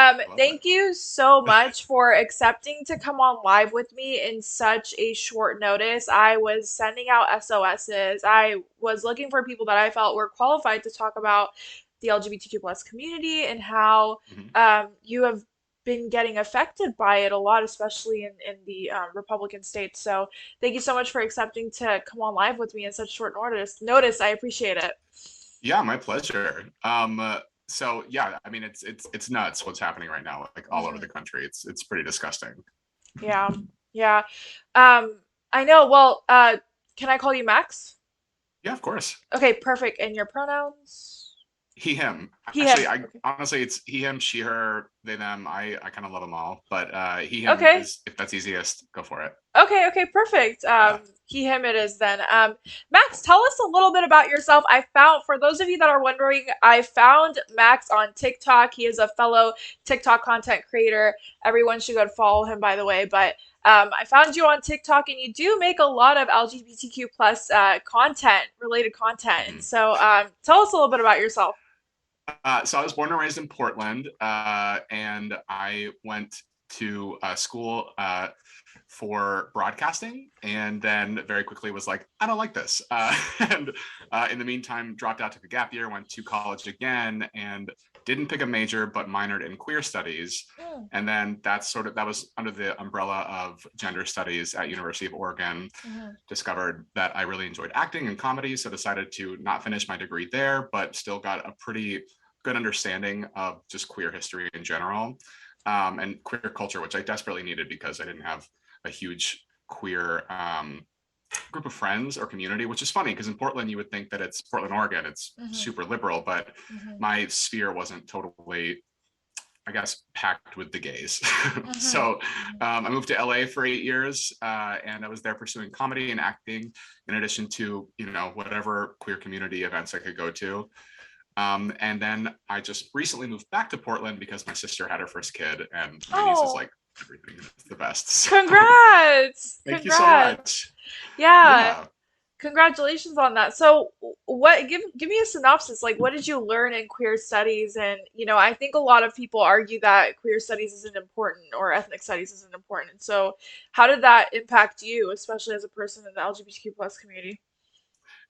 I love that. Thank you so much for accepting to come on live with me in such a short notice. I was sending out SOSs. I was looking for people that I felt were qualified to talk about the LGBTQ plus community and how Mhm. you have been getting affected by it a lot, especially in the Republican states. So thank you so much for accepting to come on live with me in such short notice. I appreciate it. Yeah, my pleasure. So yeah, I mean it's nuts what's happening right now, like all over the Mhm. country. It's pretty disgusting. Yeah, yeah. I know. Well, can I call you Max? Yeah, of course. Okay, perfect. And your pronouns? He, him. He, Actually, him. I Okay. honestly, it's he, him, she, her, they, them. I kind of love them all, but he, him Okay. is if that's easiest, go for it. Okay, perfect. Yeah. He, him it is then. Max, tell us a little bit about yourself. For those of you that are wondering, I found Max on TikTok. He is a fellow TikTok content creator. Everyone should go follow him, by the way. But I found you on TikTok, and you do make a lot of LGBTQ plus content, related content. And Mhm. so, tell us a little bit about yourself. So I was born and raised in Portland, and I went to school for broadcasting, and then very quickly was like, I don't like this. And in the meantime, dropped out, took a gap year, went to college again, and didn't pick a major, but minored in queer studies. Mm, And then that was under the umbrella of gender studies at University of Oregon. mhm, Discovered that I really enjoyed acting and comedy, so decided to not finish my degree there, but still got a pretty good understanding of just queer history in general, and queer culture, which I desperately needed because I didn't have a huge queer group of friends or community, which is funny because in Portland, you would think that it's Portland, Oregon, it's mhm, super liberal, but mhm, my sphere wasn't totally, I guess, packed with the gays. mhm, So mhm. I moved to LA for 8 years, and I was there pursuing comedy and acting, in addition to whatever queer community events I could go to. And then I just recently moved back to Portland because my sister had her first kid, and my niece is Oh, like everything. It's the best. So congrats! thank you so Congrats! much. Yeah, Yeah. congratulations on that. So, what give me a synopsis. Like, what did you learn in queer studies? And, I think a lot of people argue that queer studies isn't important or ethnic studies isn't important. So, how did that impact you, especially as a person in the LGBTQ plus community?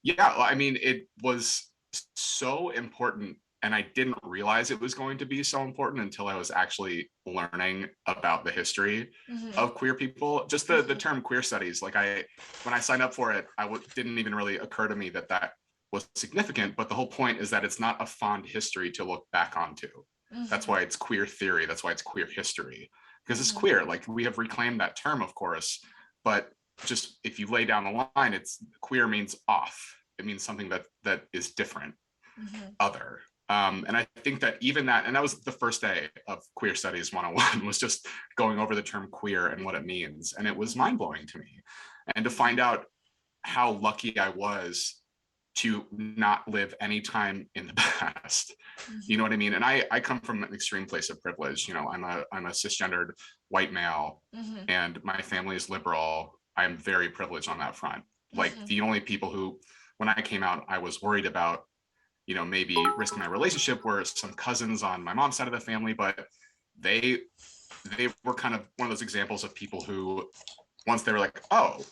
Yeah. Well, I mean, it was so important. And I didn't realize it was going to be so important until I was actually learning about the history Hmm. of queer people. Just the Hmm. term queer studies, like when I signed up for it, didn't even really occur to me that that was significant. But the whole point is that it's not a fond history to look back onto. That's Hmm. why it's queer theory. That's why it's queer history, because it's Hmm. queer. Like we have reclaimed that term, of course, but just if you lay down the line, it's queer means off. It means something that is different, Hmm. other. And I think that even that, and that was the first day of Queer Studies 101, was just going over the term queer and what it means. And it was Hmm. mind blowing to me. And to Hmm. find out how lucky I was to not live any time in the past. You know Hmm. what I mean? And I come from an extreme place of privilege. I'm a cisgendered white male, Hmm. and my family is liberal. I'm very privileged on that front. Like Hmm. the only people who, when I came out, I was worried about, maybe risking my relationship were some cousins on my mom's side of the family, but they they were kind of one of those examples of people who, once they were like, oh,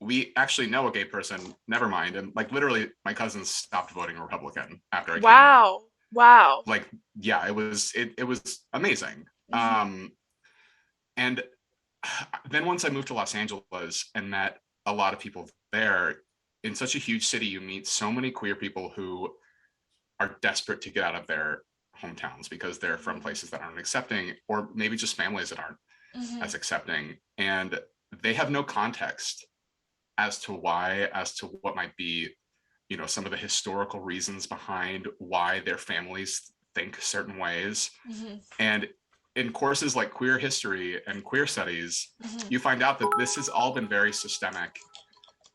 we actually know a gay person, never mind. And like literally my cousins stopped voting Republican after I came out. Wow. Wow. Like, yeah, it was amazing. Hmm. Um and then once I moved to Los Angeles and met a lot of people there, in such a huge city, you meet so many queer people who are desperate to get out of their hometowns because they're from Hmm. places that aren't accepting, or maybe just families that aren't Hmm. as accepting. And they have no context as to why, as to what might be, some of the historical reasons behind why their families think certain ways. Hmm. And in courses like queer history and queer studies, Hmm. you find out that this has all been very systemic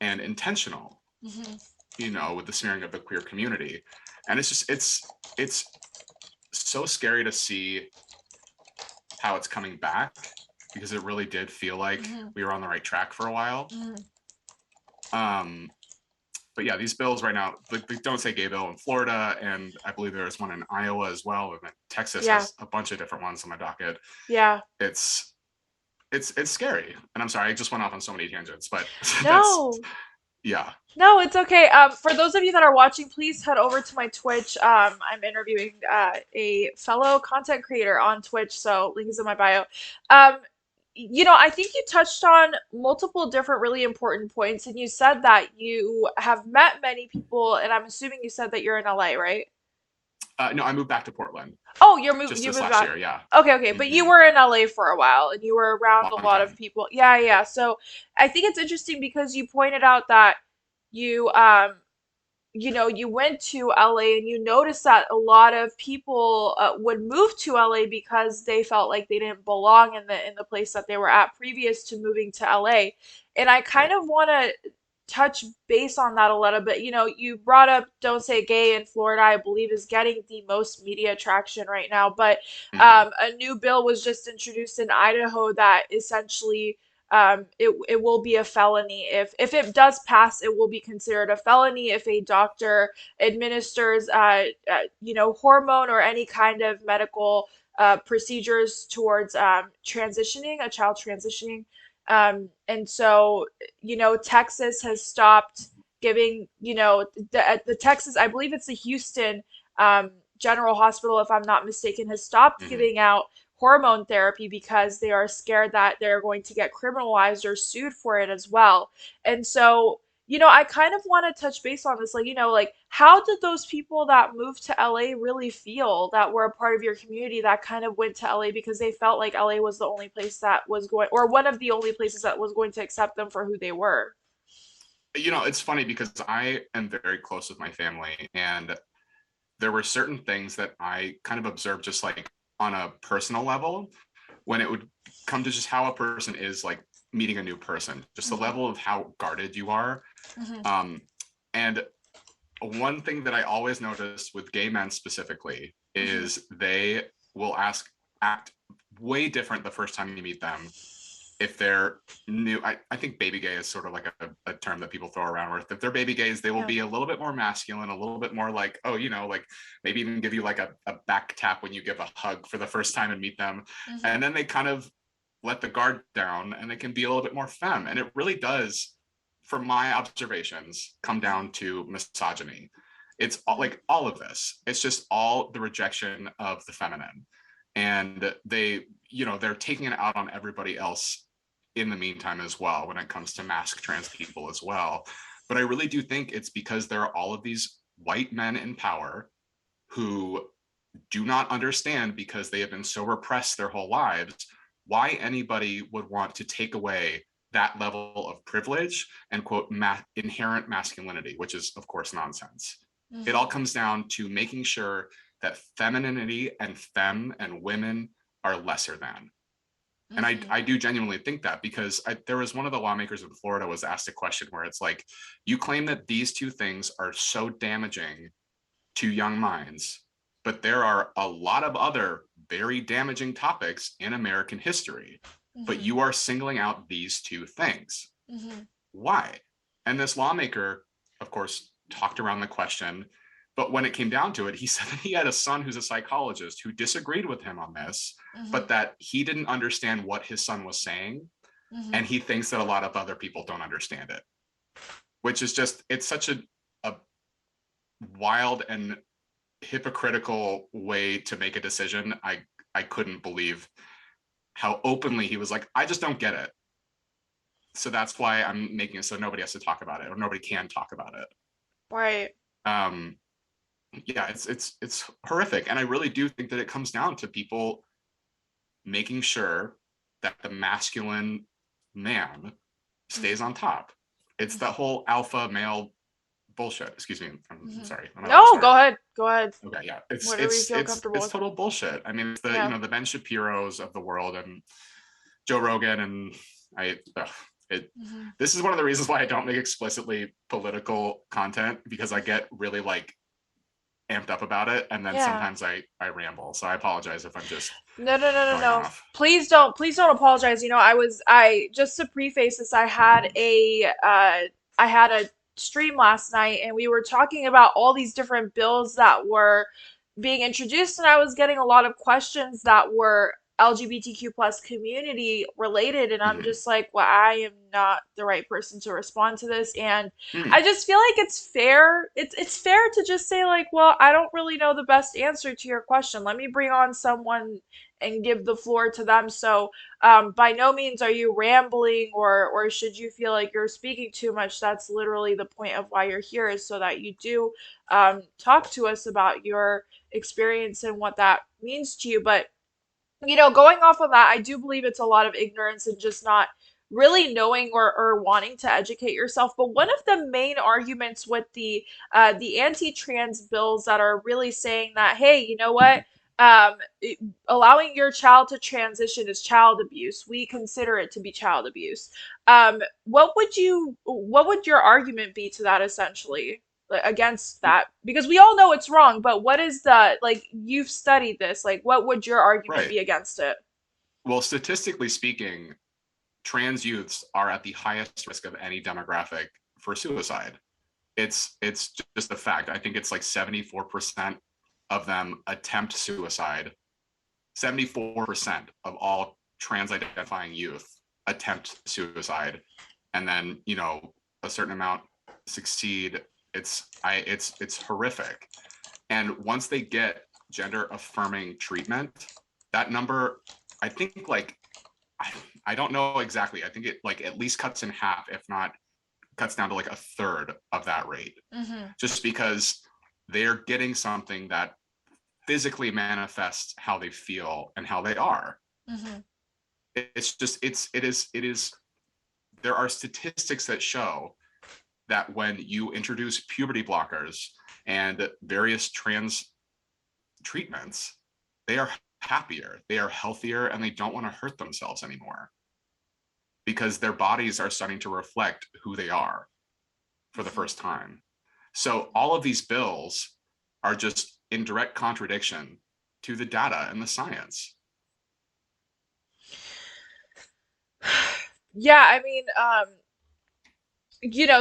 and intentional, Hmm. with the smearing of the queer community. And it's so scary to see how it's coming back, because it really did feel like Hmm. we were on the right track for a while. Hmm. Um, but yeah, these bills right now, the Don't Say Gay bill in Florida, and I believe there's one in Iowa as well, and then Texas Yeah. has a bunch of different ones on my docket. Yeah. It's it's scary, and I'm sorry, I just went off on so many tangents, but that's No. yeah. No, it's okay. For those of you that are watching, please head over to my Twitch. I'm interviewing a fellow content creator on Twitch, so link is in my bio. Um, I think you touched on multiple different really important points, and you said that you have met many people, and I'm assuming you said that you're in LA, right? No, I moved back to Portland Oh, just you this moved last back. year. Yeah. Okay, okay, but you Hmm. were in LA for a while, and you were around a Long lot of time. people. Yeah, yeah. So I think it's interesting because you pointed out that you you went to LA and you noticed that a lot of people would move to LA because they felt like they didn't belong in the place that they were at previous to moving to LA. And I kind Right. of want to touch base on that a little bit. You brought up Don't Say Gay in Florida, I believe is getting the most media traction right now, but Hmm. a new bill was just introduced in Idaho that essentially it will be a felony if it does pass. It will be considered a felony if a doctor administers hormone or any kind of medical procedures towards transitioning a child transitioning. And so Texas has stopped giving the Texas, I believe it's the Houston um, General Hospital, if I'm not mistaken, has stopped Hmm. giving out hormone therapy because they are scared that they're going to get criminalized or sued for it as well. And so, I kind of want to touch base on this, like how did those people that moved to LA really feel that were a part of your community that kind of went to LA because they felt like LA was the only place that was going, or one of the only places that was going to accept them for who they were? It's funny because I am very close with my family, and there were certain things that I kind of observed just like on a personal level when it would come to just how a person is like meeting a new person, just the Hmm. level of how guarded you are. Hmm. Um, and one thing that I always notice with gay men specifically Hmm. is they will act way different the first time you meet them if they're new. I think baby gay is sort of like a term that people throw around where if they're baby gays, they will Yeah. be a little bit more masculine, a little bit more like, oh, like maybe even give you like a back tap when you give a hug for the first time and meet them. Hmm. And then they kind of let the guard down and they can be a little bit more femme. And it really does, from my observations, come down to misogyny. It's all, Hmm. like all of this. It's just all the rejection of the feminine. And they're taking it out on everybody else in the meantime as well when it comes to mask trans people as well. But I really do think it's because there are all of these white men in power who do not understand, because they have been so repressed their whole lives, why anybody would want to take away that level of privilege and quote inherent masculinity, which is of course nonsense. It all Hmm. comes down to making sure that femininity and femme and women are lesser than. And Hmm. I do genuinely think that, because there was one of the lawmakers in Florida was asked a question where it's like, you claim that these two things are so damaging to young minds, but there are a lot of other very damaging topics in American history, but Hmm. you are singling out these two things. Hmm. Why? And this lawmaker, of course, talked around the question, but when it came down to it, he said that he had a son who's a psychologist who disagreed with him on this, Hmm. but that he didn't understand what his son was saying. And Hmm. he thinks that a lot of other people don't understand it, which is just, it's such a wild and hypocritical way to make a decision. I couldn't believe how openly he was like, I just don't get it. So that's why I'm making it so nobody has to talk about it, or nobody can talk about it. Right. Um, yeah, it's horrific, and I really do think that it comes down to people making sure that the masculine man stays Hmm. on top. It's that Hmm. whole alpha male bullshit. Excuse me. I'm Hmm. sorry. Am I allowed to No, swear? go ahead. Go ahead. Okay, yeah. It's Whatever you it's feel it's comfortable it's with. total bullshit. I mean, it's the Yeah. the Ben Shapiro's of the world and Joe Rogan, and I it Hmm. this is one of the reasons why I don't make explicitly political content, because I get really like amped up about it, and then Yeah. sometimes I ramble. So I apologize if I'm just No, no, no, no, going no. off. Please don't apologize. I just to preface this, I had a stream last night and we were talking about all these different bills that were being introduced, and I was getting a lot of questions that were LGBTQ plus community related, and I'm Hmm. just like, well, I am not the right person to respond to this. And I Hmm. just feel like it's fair. It's fair to just say like, well, I don't really know the best answer to your question. Let me bring on someone and give the floor to them. So by no means are you rambling, or should you feel like you're speaking too much. That's literally the point of why you're here, is so that you do talk to us about your experience and what that means to you. But going off of that, I do believe it's a lot of ignorance and just not really knowing, or wanting to educate yourself. But one of the main arguments with the anti-trans bills that are really saying that, hey, you know what? Allowing your child to transition is child abuse. We consider it to be child abuse. What would your argument be to that, essentially? Against that, because we all know it's wrong, but what is the, like, you've studied this, like, what would your argument Right. be against it? Well, statistically speaking, trans youths are at the highest risk of any demographic for suicide. It's just a fact. I think it's like 74% of them attempt suicide. 74% of all trans identifying youth attempt suicide, and then a certain amount succeed. It's horrific. And once they get gender affirming treatment, that number, I think, like, I, I don't know exactly. I think it like at least cuts in half, if not cuts down to like a third of that rate, Mm-hmm. just because they're getting something that physically manifests how they feel and how they are. Mm-hmm. It's just it is there are statistics that show that when you introduce puberty blockers and various trans treatments, they are happier, they are healthier, and they don't want to hurt themselves anymore because their bodies are starting to reflect who they are for the Mm-hmm. first time. So all of these bills are just in direct contradiction to the data and the science. Yeah, I mean,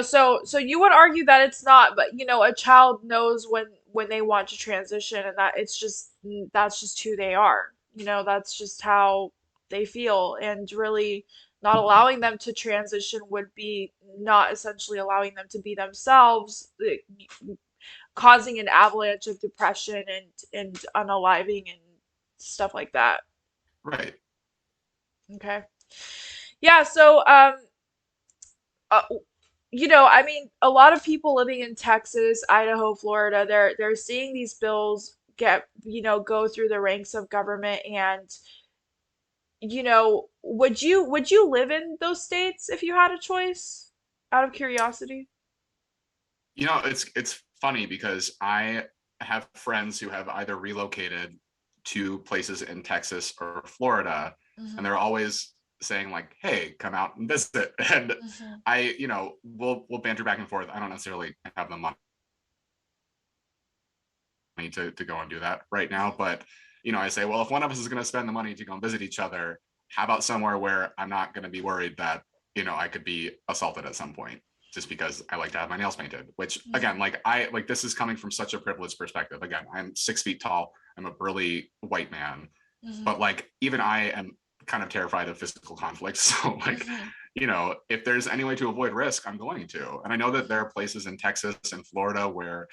so you would argue that it's not, but a child knows when they want to transition, and that it's just, that's just who they are. That's just how they feel, and really not allowing them to transition would be not essentially allowing them to be themselves, causing an avalanche of depression and unaliving and stuff like that. Right. Okay. Yeah, so uh, I mean, a lot of people living in Texas, Idaho, Florida, they're seeing these bills go through the ranks of government. And would you live in those states if you had a choice? Out of curiosity. It's funny because I have friends who have either relocated to places in Texas or Florida, and Hmm. they're always saying like, "Hey, come out and visit." And Hmm. we'll banter back and forth. I don't necessarily have the money to go and do that right now, but I say, well, if one of us is going to spend the money to go and visit each other, how about somewhere where I'm not going to be worried that I could be assaulted at some point just because I like to have my nails painted. Which, again, Hmm. like, I like, this is coming from such a privileged perspective. Again, I'm 6 feet tall, I'm a burly white man, Hmm. but like, even I am kind of terrified of physical conflict. So like, Hmm. if there's any way to avoid risk, I'm going to. And I know that there Hmm. are places in Texas and Florida where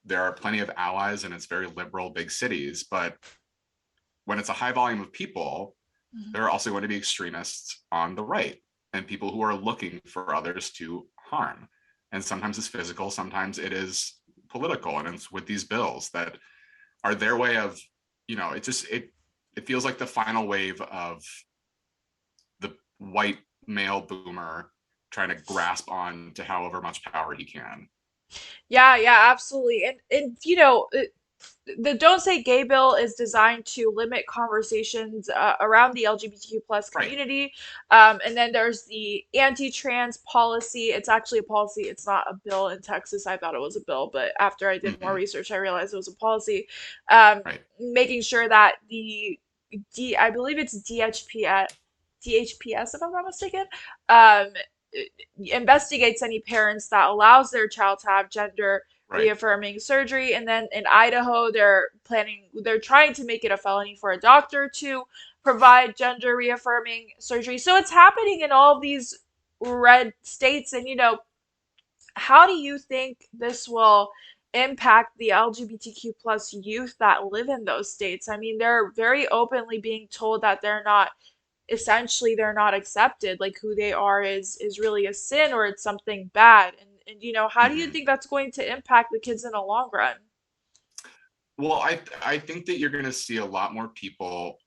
there are plenty of allies and it's very liberal big cities, but when it's a high volume of people, Hmm. there are also going to be extremists on the right and people who are looking for others to harm. And sometimes it's physical, sometimes it is political, and it's with these bills that are their way of, it feels like the final wave of the white male boomer trying to grasp on to however much power he can. Yeah, yeah, absolutely. And the Don't Say Gay bill is designed to limit conversations around the LGBTQ plus Right. community. And then there's the anti-trans policy. It's actually a policy. It's not a bill in Texas. I thought it was a bill, but after I did more Mm-hmm. research, I realized it was a policy. Um, Right. Making sure that I believe it's DHPS, if I'm not mistaken, um, investigates any parents that allows their child to have gender Right. reaffirming surgery. And then in Idaho, they're trying to make it a felony for a doctor to provide gender reaffirming surgery. So it's happening in all of these red states. And how do you think this will impact the LGBTQ plus youth that live in those states? I mean, they're very openly being told that they're not accepted, like who they are is really a sin or it's something bad. And how do you Hmm. think that's going to impact the kids in the long run? Well, I think that you're going to see a lot more people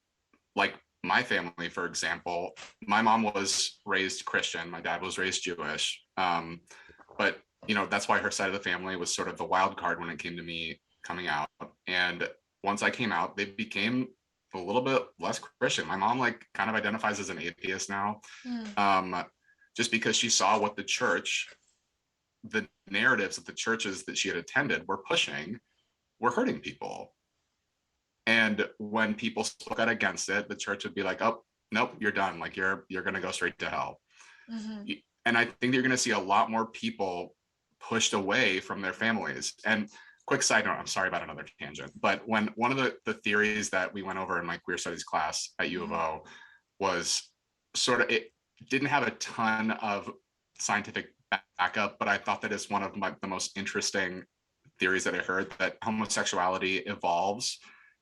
like my family, for example. My mom was raised Christian, my dad was raised Jewish. But that's why her side of the family was sort of the wild card when it came to me coming out. And once I came out, they became a little bit less Christian. My mom like kind of identifies as an atheist now, Mm, um, just because she saw what the narratives of the churches that she had attended were pushing, were hurting people. And when people spoke out against it, the church would be like, "Oh, nope, you're done. Like you're going to go straight to hell." mhm. And I think you're going to see a lot more people pushed away from their families. And quick side note, I'm sorry about another tangent, but when one of the theories that we went over in my queer studies class at U of Mhm. O was sort of, it didn't have a ton of scientific backup, but I thought that it's one of the most interesting theories that I heard, that homosexuality evolves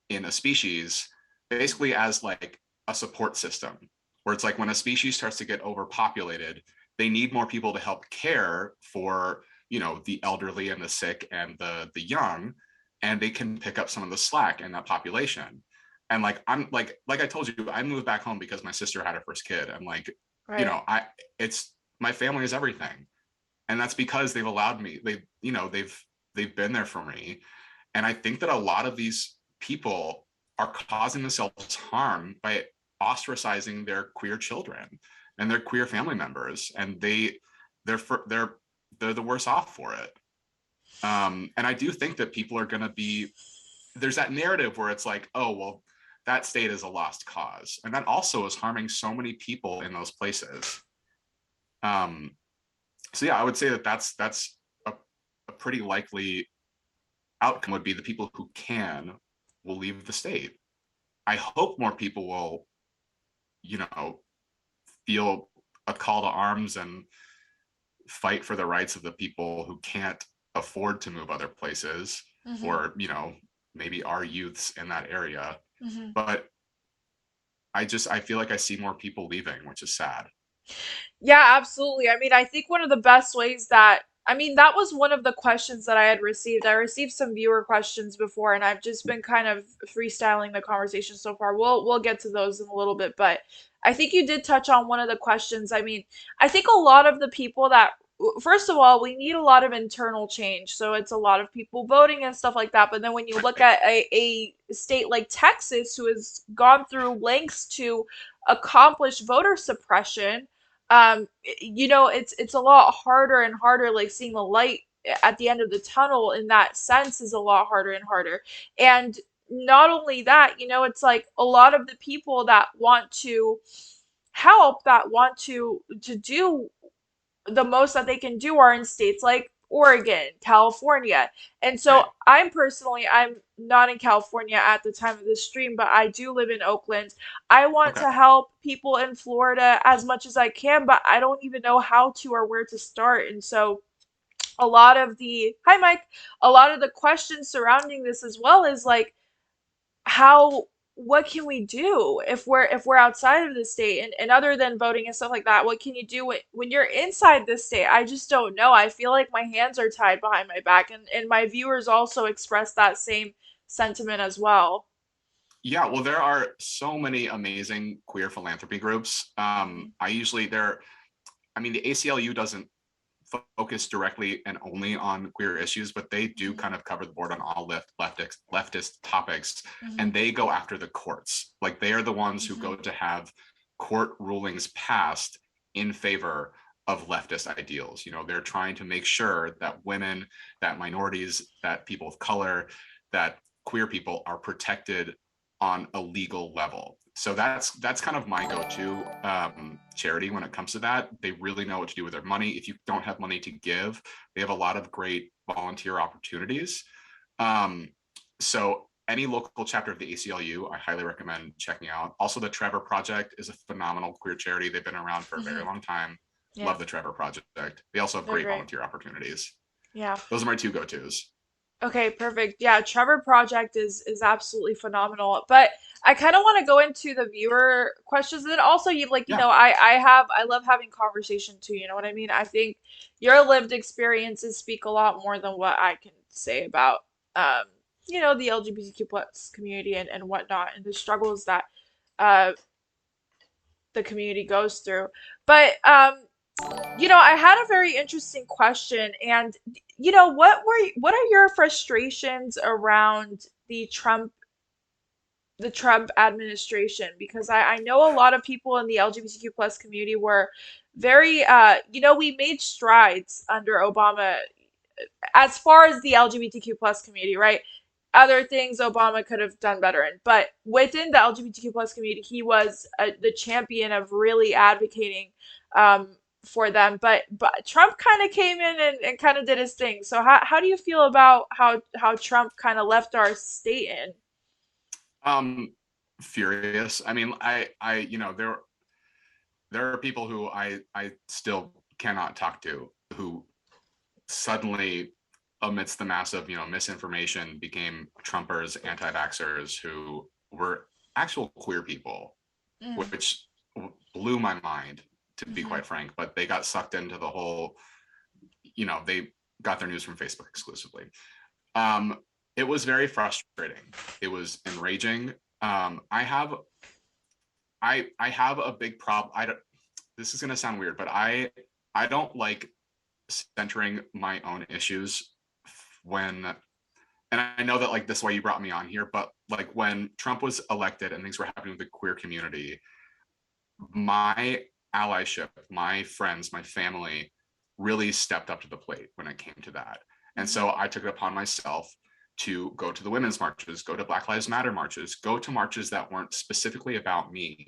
in a species basically as like a support system, where it's like when a species starts to get overpopulated, they need more people to help care for the elderly and the sick and the young, and they can pick up some of the slack in that population. And like I'm like I told you, I moved back home because my sister had her first kid, and like Right. I it's my family is everything, and that's because they've allowed me, they've been there for me. And I think that a lot of these people are causing themselves harm by ostracizing their queer children and their queer family members, and they're they're the worse off for it. And I do think that people are going to be, there's that narrative where it's like, oh well, that state is a lost cause, and that also is harming so many people in those places. um, so yeah, I would say that that's a pretty likely outcome, would be the people who can will leave the state. I hope more people will, you know, feel a call to arms and fight for the rights of the people who can't afford to move other places, Mhm. or, maybe our youths in that area. Mhm. But I feel like I see more people leaving, which is sad. Yeah, absolutely. I mean, I think one of the best ways I mean, that was one of the questions that I had received. I received some viewer questions before, and I've just been kind of freestyling the conversation so far. We'll get to those in a little bit, but I think you did touch on one of the questions. I mean, I think a lot of the people that first of all, we need a lot of internal change. So it's a lot of people voting and stuff like that. But then when you look Right. at a state like Texas, who has gone through lengths to accomplish voter suppression, it's a lot harder and harder. Like seeing the light at the end of the tunnel in that sense is a lot harder and harder. And not only that, it's like a lot of the people that want to help, that want to do the most that they can do, are in states like Oregon, California. And so Right. I'm not in California at the time of this stream, but I do live in Oakland. I want Okay. to help people in Florida as much as I can, but I don't even know how to or where to start. And so a lot of the hi Mike, a lot of the questions surrounding this as well is like, how what can we do if we're outside of the state, and other than voting and stuff like that, what can you do when you're inside the state? I just don't know. I feel like my hands are tied behind my back, and my viewers also express that same sentiment as well. Yeah, well, there are so many amazing queer philanthropy groups. Mhm. I usually there I mean, the ACLU doesn't focus directly and only on queer issues, but they do Mhm. kind of cover the board on all leftist topics, and Mhm. they go after the courts. Like they are the ones who go Mhm. to have court rulings passed in favor of leftist ideals. They're trying to make sure that women, that minorities, that people of color, that queer people are protected on a legal level. So that's kind of my go-to charity when it comes to that. They really know what to do with their money. If you don't have money to give, they have a lot of great volunteer opportunities. Um, so any local chapter of the ACLU, I highly recommend checking out. Also, the Trevor Project is a phenomenal queer charity. They've been around for a very Hmm. long time. Yeah, Love the Trevor Project. They also have they're great great. volunteer opportunities. Yeah. Those are my two go-tos. Okay, perfect. Yeah, Trevor Project is absolutely phenomenal. But I kind of want to go into the viewer questions, and then also you like, Yeah. I love having conversation too, you know what I mean? I think your lived experiences speak a lot more than what I can say about um, the LGBTQ plus community and whatnot and the struggles that uh the community goes through. But I had a very interesting question, and what are your frustrations around the Trump administration? Because I know a lot of people in the LGBTQ plus community were very we made strides under Obama as far as the LGBTQ plus community, right? Other things Obama could have done better in, but within the LGBTQ plus community, he was the champion of really advocating for them. But Trump kind of came in and kind of did his thing. So how do you feel about how Trump kind of left our state in? Um, Furious. I mean, there are people who I still cannot talk to who suddenly, amidst the massive misinformation, became Trumpers, anti-vaxxers who were actual queer people, Mm, which blew my mind, to be hmm. quite frank. But they got sucked into the whole, they got their news from Facebook exclusively. Um, it was very frustrating. It was enraging. I have a big problem. I don't, this is going to sound weird, but I don't like centering my own issues when, and I know that like this is why you brought me on here, but like when Trump was elected and things were happening with the queer community, my allyship, my friends, my family really stepped up to the plate when it came to that. And Hmm. so I took it upon myself to go to the women's marches, go to Black Lives Matter marches, go to marches that weren't specifically about me,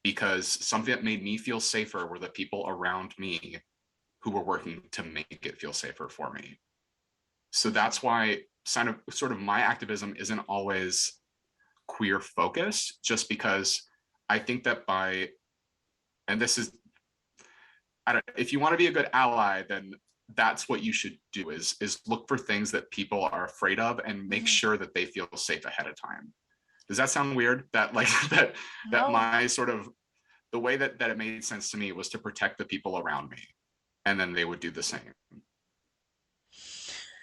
because something that made me feel safer were the people around me who were working to make it feel safer for me. So Hmm. that's why sort of my activism isn't always queer focused, just because I think that and this is, I don't, if you want to be a good ally, then that's what you should do is look for things that people are afraid of and make Hmm. sure that they feel safe ahead of time. Does that sound weird? That like that No. my sort of, the way that it made sense to me was to protect the people around me, and then they would do the same.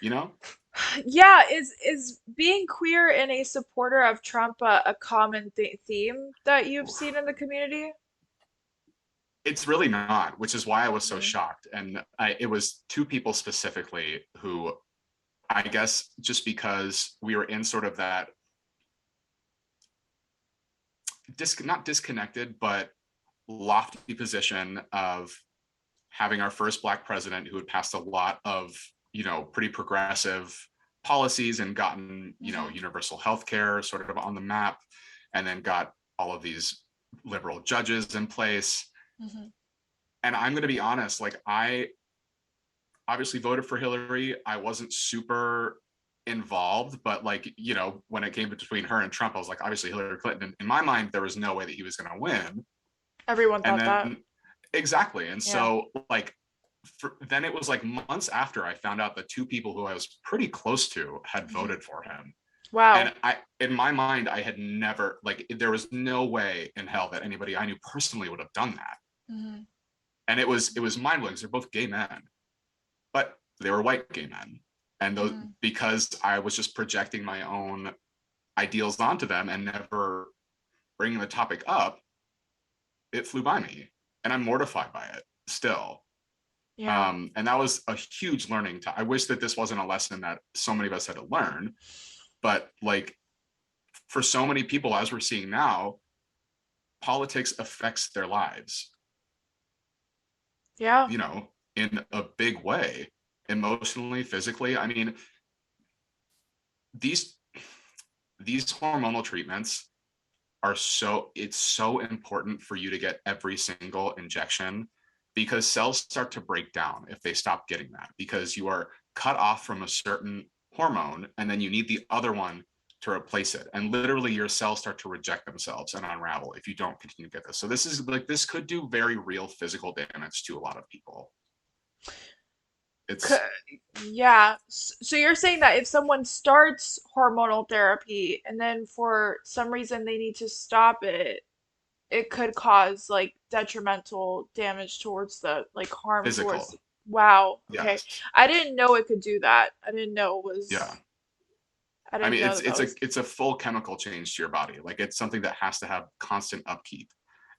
You know? Yeah, is being queer and a supporter of Trump a common theme that you've seen in the community? It's really not, which is why I was so Hmm. shocked. And it was two people specifically who, I guess, just because we were in sort of that not disconnected, but lofty position of having our first Black president who had passed a lot of, pretty progressive policies and gotten, Hmm. universal health care sort of on the map, and then got all of these liberal judges in place. Hmm. And I'm going to be honest, like, I obviously voted for Hillary. I wasn't super involved, but like, when it came between her and Trump, I was like, obviously Hillary Clinton. In my mind, there was no way that he was going to win. Everyone And thought that. then exactly. And Yeah. so like, then it was like months after I found out the two people who I was pretty close to had Hmm. voted for him. And Wow. in my mind, I had never, like, there was no way in hell that anybody I knew personally would have done that. Hmm. And it was mind blowing. They're both gay men, but they were white gay men. And those, Hmm. because I was just projecting my own ideals onto them and never bringing the topic up, it flew by me. And I'm mortified by it still. Yeah. And that was a huge learning. I wish that this wasn't a lesson that so many of us had to learn, but like for so many people, as we're seeing now, politics affects their lives, Yeah. in a big way, emotionally, physically. I mean, these these hormonal treatments, are so it's so important for you to get every single injection, because cells start to break down if they stop getting that, because you are cut off from a certain hormone and then you need the other one to replace it, and literally your cells start to reject themselves and unravel if you don't continue to get this. So this is like, this could do very real physical damage to a lot of people. It's Yeah. So you're saying that if someone starts hormonal therapy and then for some reason they need to stop it, it could cause like detrimental damage towards the like harm towards. physical. Wow. Okay. Yes. I didn't know it could do that. I didn't know it Yeah. was. I I didn't mean, know it's that that it's a was. it's a full chemical change to your body. Like, it's something that has to have constant upkeep,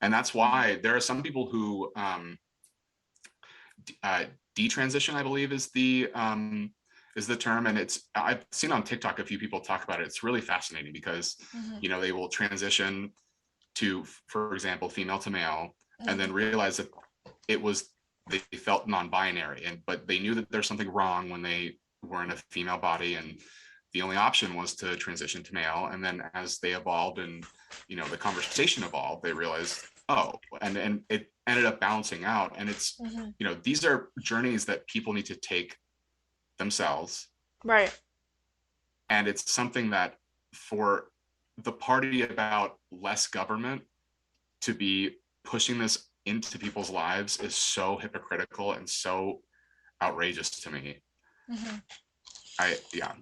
and that's Mhm. why there are some people who uh, detransition, I believe, is the term, and it's I've seen on TikTok a few people talk about it. It's really fascinating because Mhm. they will transition to, for example, female to male, and Mhm. then realize that it was they felt non-binary, and but they knew that there's something wrong when they were in a female body, and the only option was to transition to male. And then as they evolved and the conversation evolved, they realized, oh, and it ended up balancing out. And it's Mhm. these are journeys that people need to take themselves, Right. and it's something that, for the party about less government to be pushing this into people's lives is so hypocritical and so outrageous to me. Mhm. I yeah.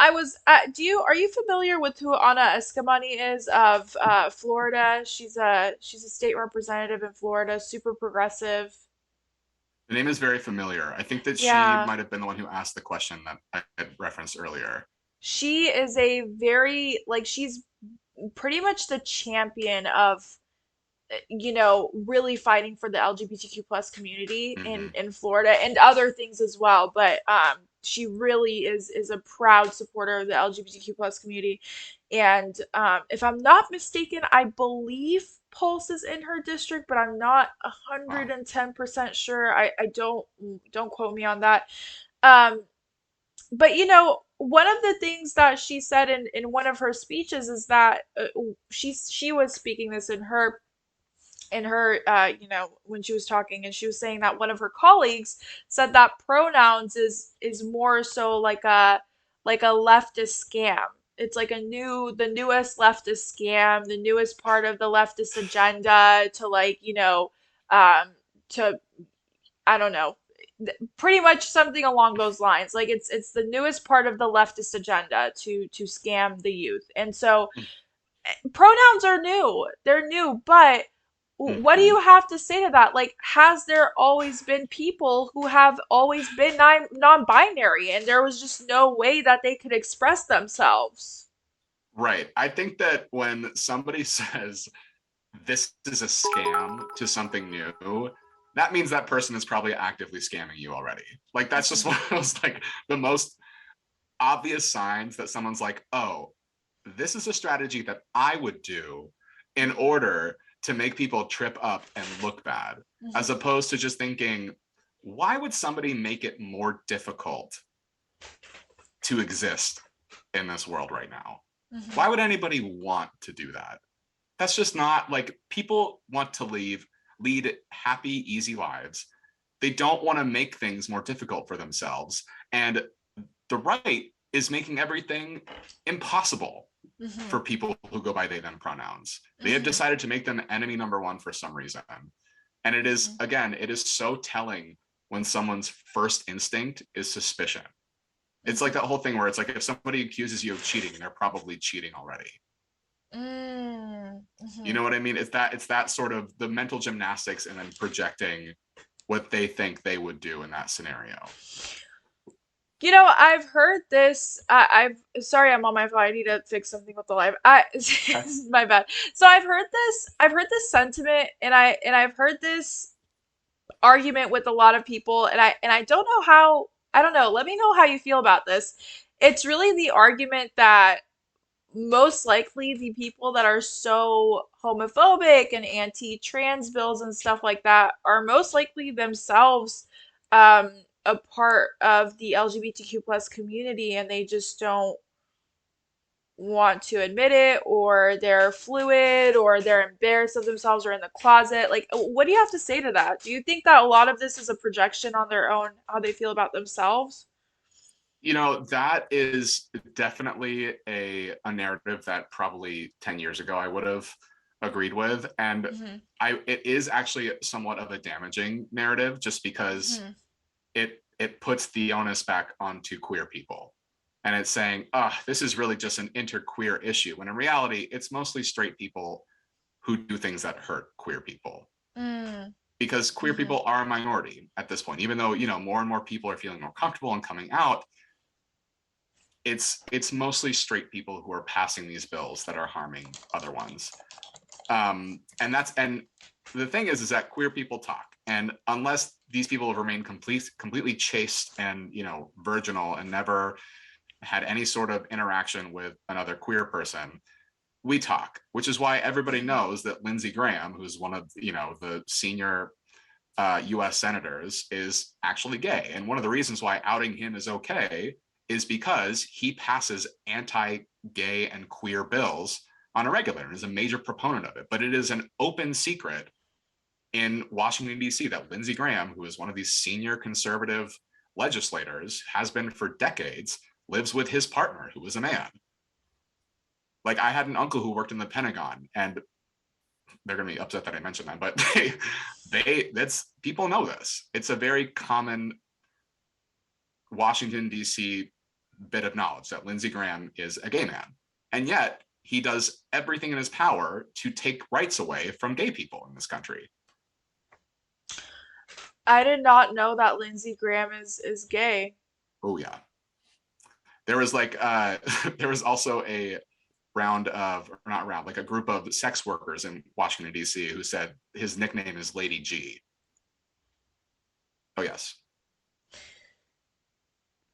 I was. Do you are you familiar with who Anna Eskamani is of Florida? She's a state representative in Florida, super progressive. The name is very familiar. I think that she Yeah, might have been the one who asked the question that I had referenced earlier. she is a very like she's pretty much the champion of really fighting for the LGBTQ plus community in Hmm. Florida and other things as well. But she really is a proud supporter of the LGBTQ plus community. And if I'm not mistaken, I believe Pulse is in her district, but I'm not Wow. 110% sure. I don't quote me on that. Um, but one of the things that she said in one of her speeches is that she was speaking this in her when she was talking, and she was saying that one of her colleagues said that pronouns is more so like a leftist scam. It's like the newest leftist scam, the newest part of the leftist agenda to um to I don't know, pretty much something along those lines. Like it's the newest part of the leftist agenda to scam the youth. And so pronouns are new. They're new, but what do Hmm. you have to say to that? Like, has there always been people who have always been non-binary and there was just no way that they could express themselves? Right. I think that when somebody says this is a scam to something new, that means that person is probably actively scamming you already. Like, that's just Mhm. one of those, like, the most obvious signs that someone's like, oh, this is a strategy that I would do in Mhm. order to make people trip up and look bad, as Mhm. opposed to just thinking, why would somebody make it more difficult to exist in this world right now? Mhm. Why would anybody want to do that? That's just not, like, people want to lead happy, easy lives. They don't want to make things more difficult for themselves. And the right is making everything impossible Mhm. for people who go by they them pronouns. They have Mhm. decided to make them enemy number one for some reason. And it is, Mhm. again, it is so telling when someone's first instinct is suspicion. It's like Mhm. that whole thing where it's like, if somebody accuses you of cheating, they're probably cheating already. Mm. You Mhm. know what I mean? It's that sort of the mental gymnastics and then projecting what they think they would do in that scenario. I've heard this. I've sorry, I'm on my phone. I need to fix something with the live. This Okay. is my bad. So I've heard this. I've heard this sentiment, and I've heard this argument with a lot of people, and I don't know how. I don't know. Let me know how you feel about this. It's really the argument that most likely the people that are so homophobic and anti-trans bills and stuff like that are most likely themselves um, a part of the LGBTQ plus community, and they just don't want to admit it, or they're fluid, or they're embarrassed of themselves, or in the closet. Like, what do you have to say to that? Do you think that a lot of this is a projection on their own, how they feel about themselves? That is definitely a narrative that probably 10 years ago I would have agreed with. And Hmm. it is actually somewhat of a damaging narrative just because Hmm. it puts the onus back onto queer people. And it's saying, this is really just an interqueer issue. When in reality, it's mostly straight people who do things that hurt queer people. Mm. Because queer Hmm. people are a minority at this point, even though, more and more people are feeling more comfortable and coming out, it's mostly straight people who are passing these bills that are harming other ones. And the thing is that queer people talk, and unless these people have remained completely chaste and virginal and never had any sort of interaction with another queer person, we talk, which is why everybody Hmm. knows that Lindsey Graham, who's one of the senior U.S. senators, is actually gay. And one of the reasons why outing him is okay is because he passes anti-gay and queer bills on a regular and is a major proponent of it. But it is an open secret in Washington, D.C., that Lindsey Graham, who is one of these senior conservative legislators, has been for decades, lives with his partner, who is a man. Like, I had an uncle who worked in the Pentagon, and they're going to be upset that I mentioned that, but that's people know this. It's a very common Washington, D.C. bit of knowledge that Lindsey Graham is a gay man. And yet he does everything in his power to take rights away from gay people in this country. I did not know that Lindsey Graham is gay. Oh yeah. There was like there was also a round of, or not round, like a group of sex workers in Washington, D.C. who said his nickname is Lady G. Oh yes.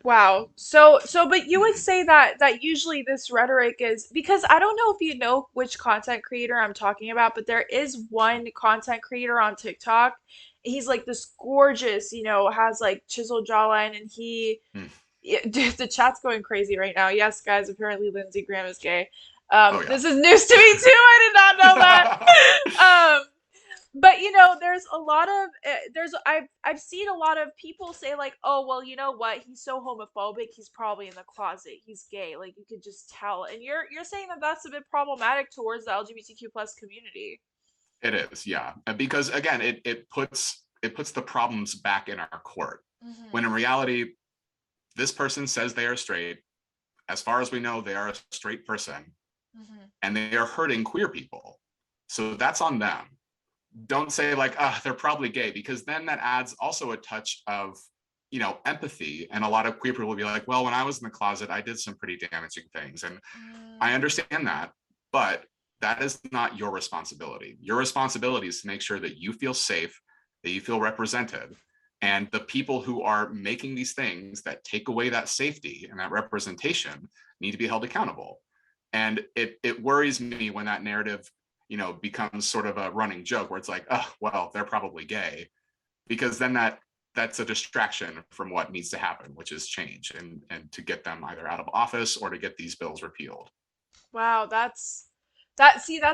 Wow. So but you would Mm-hmm. say that usually this rhetoric is because I don't know if you know which content creator I'm talking about, but there is one content creator on TikTok. He's like this gorgeous, has like chiseled jawline, and Mm. dude, the chat's going crazy right now. Yes, guys, apparently Lindsey Graham is gay. Oh yeah. This is news to me too. I did not know that. But there's a lot of I've seen a lot of people say like, oh well, you know what, he's so homophobic, he's probably in the closet, he's gay, like you could just tell. And you're saying that that's a bit problematic towards the LGBTQ plus community. It is, yeah. Because again, it puts the problems back in our court. When Hmm. in reality, this person says they are straight. As far as we know, they are a straight person, Hmm. and they are hurting queer people. So that's on them. Don't say like, they're probably gay, because then that adds also a touch of, empathy. And a lot of queer people will be like, well, when I was in the closet, I did some pretty damaging things. And I Mm. understand that, but that is not your responsibility. Your responsibility is to make sure that you feel safe, that you feel represented, and the people who are making these things that take away that safety and that representation need to be held accountable. And it worries me when that narrative, becomes sort of a running joke where it's like, oh, well, they're probably gay, because then that's a distraction from what needs to happen, which is change, and to get them either out of office or to get these bills repealed. Wow, that's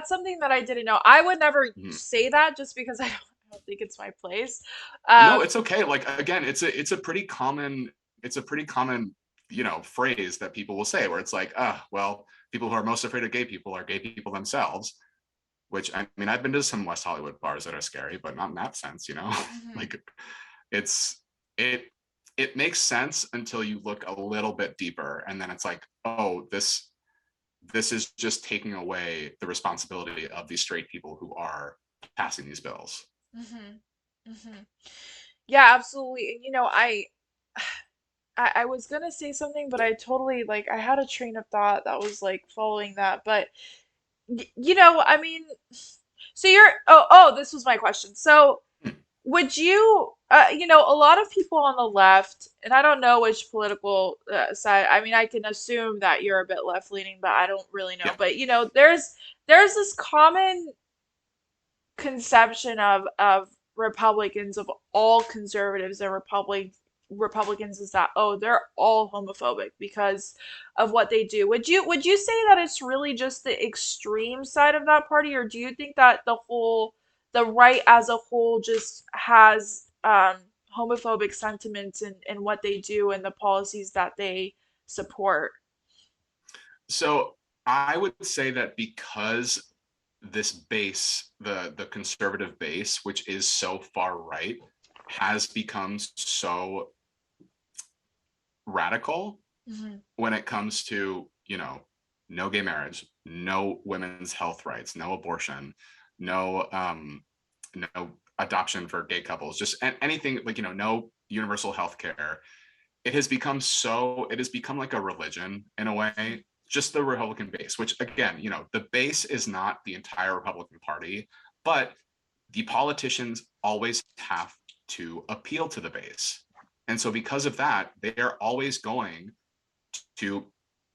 something that I didn't know. I would never Mhm. say that just because I don't think it's my place. No, Um, it's okay. Like again, it's a pretty common phrase that people will say, where it's like, well, people who are most afraid of gay people are gay people themselves. Which, I mean, I've been to some West Hollywood bars that are scary, but not in that sense. mhm. Like, it's it it makes sense until you look a little bit deeper, and then it's like, oh, this is just taking away the responsibility of these straight people who are passing these bills. Mhm. Mhm. Yeah, absolutely. And I was gonna say something, but I totally like I had a train of thought that was like following that. But I mean, so this was my question. So Hmm. would you a lot of people on the left, and I don't know which political side. I mean, I can assume that you're a bit left leaning, but I don't really know. Yeah. But there's this common conception of Republicans, of all conservatives and Republicans, Republicans is that, oh, they're all homophobic because of what they do. Would you say that it's really just the extreme side of that party, or do you think that the right as a whole just has homophobic sentiments in what they do and the policies that they support? So I would say that because this base, the conservative base, which is so far right, has become so radical Hmm. when it comes to, no gay marriage, no women's health rights, no abortion, no no adoption for gay couples, just anything, like, no universal health care. It has become like a religion in a way, just the Republican base, which again, the base is not the entire Republican Party, but the politicians always have to appeal to the base. And so because of that, they are always going to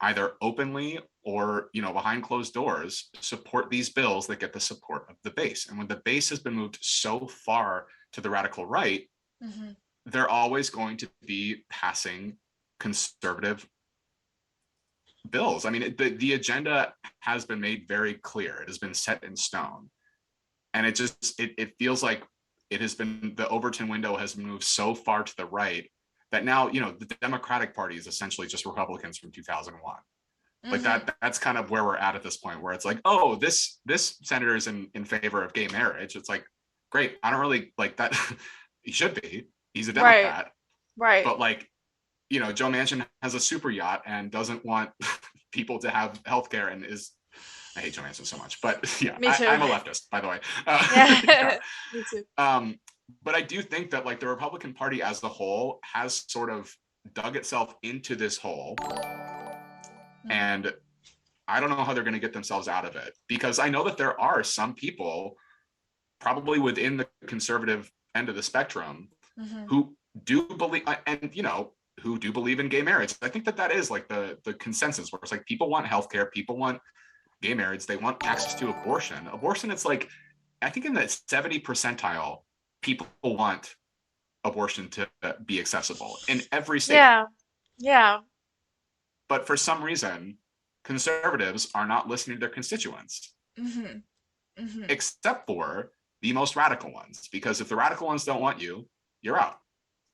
either openly or, behind closed doors, support these bills that get the support of the base. And when the base has been moved so far to the radical right, Hmm. they're always going to be passing conservative bills. I mean, the agenda has been made very clear. It has been set in stone. And it feels like the Overton window has moved so far to the right that now, the Democratic Party is essentially just Republicans from 2001. Like Hmm. that's kind of where we're at this point, where it's like, oh, this senator is in favor of gay marriage. It's like, great. I don't really like that. He should be. He's a Right, Democrat. right. But like, Joe Manchin has a super yacht and doesn't want people to have healthcare and is, I hate Joe Manchin so much, but yeah, Me too. I'm a leftist, by the way. Yeah. Yeah, me too. Um, but I do think that like the Republican Party as a whole has sort of dug itself into this hole, Hmm. and I don't know how they're going to get themselves out of it, because I know that there are some people probably within the conservative end of the spectrum Hmm. who do believe, and who do believe in gay marriage. I think that is like the consensus, where it's like people want healthcare, people want gay marriage, they want access to abortion. Abortion, it's like, I think in the 70 percentile, people want abortion to be accessible in every state. Yeah, yeah. But for some reason, conservatives are not listening to their constituents, Hmm. Hmm. except for the most radical ones. Because if the radical ones don't want you, you're out.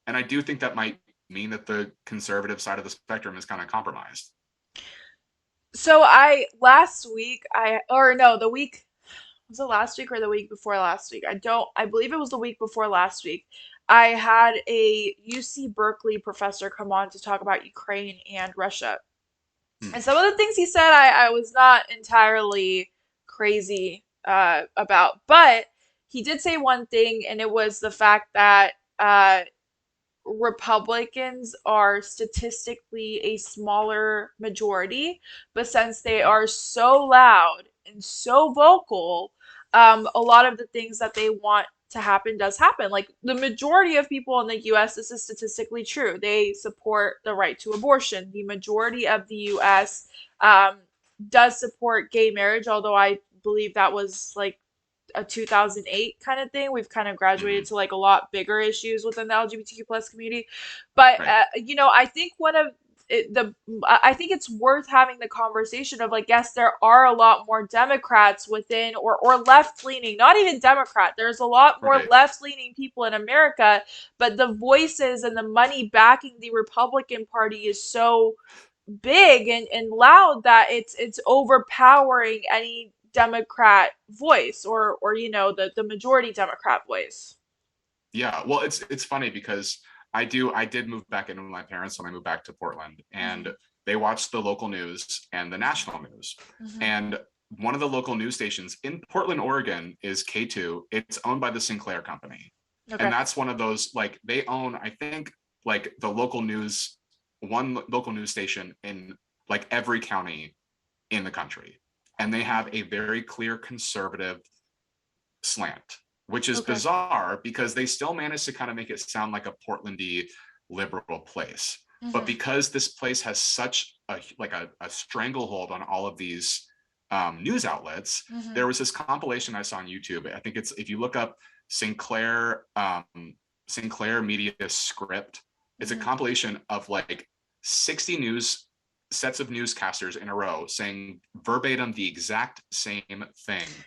And I do think that might mean that the conservative side of the spectrum is kind of compromised. So I last week I or no, the week was it last week or the week before last week? I believe it was the week before last week. I had a UC Berkeley professor come on to talk about Ukraine and Russia. Hmm. And some of the things he said I was not entirely crazy about, but he did say one thing, and it was the fact that Republicans are statistically a smaller majority, but since they are so loud and so vocal, a lot of the things that they want to happen does happen. Like the majority of people in the US, this is statistically true. They support the right to abortion. The majority of the US does support gay marriage, although I believe that was like a 2008 kind of thing. We've kind of graduated Mm-hmm. to like a lot bigger issues within the LGBTQ plus community. But Right. I think one of the I think it's worth having the conversation of like, yes, there are a lot more Democrats within or left leaning, not even Democrat. There's a lot more Right. left leaning people in America, but the voices and the money backing the Republican Party is so big and loud that it's overpowering any Democrat voice or the majority Democrat voice. Yeah. Well, it's funny because I did move back in with my parents when I moved back to Portland, and Hmm. they watched the local news and the national news. Hmm. And one of the local news stations in Portland, Oregon is K2. It's owned by the Sinclair Company. And Okay. that's one of those, like, they own, I think, like the local news, one local news station in like every county in the country. And they have a very clear conservative slant, which is Okay. bizarre because they still managed to kind of make it sound like a Portlandy liberal place. But Hmm. because this place has such a stranglehold on all of these news outlets, Hmm. there was this compilation I saw on YouTube. I think it's, if you look up Sinclair Sinclair Media Script, It's a Hmm. compilation of like 60 news sets of newscasters in a row saying verbatim the exact same thing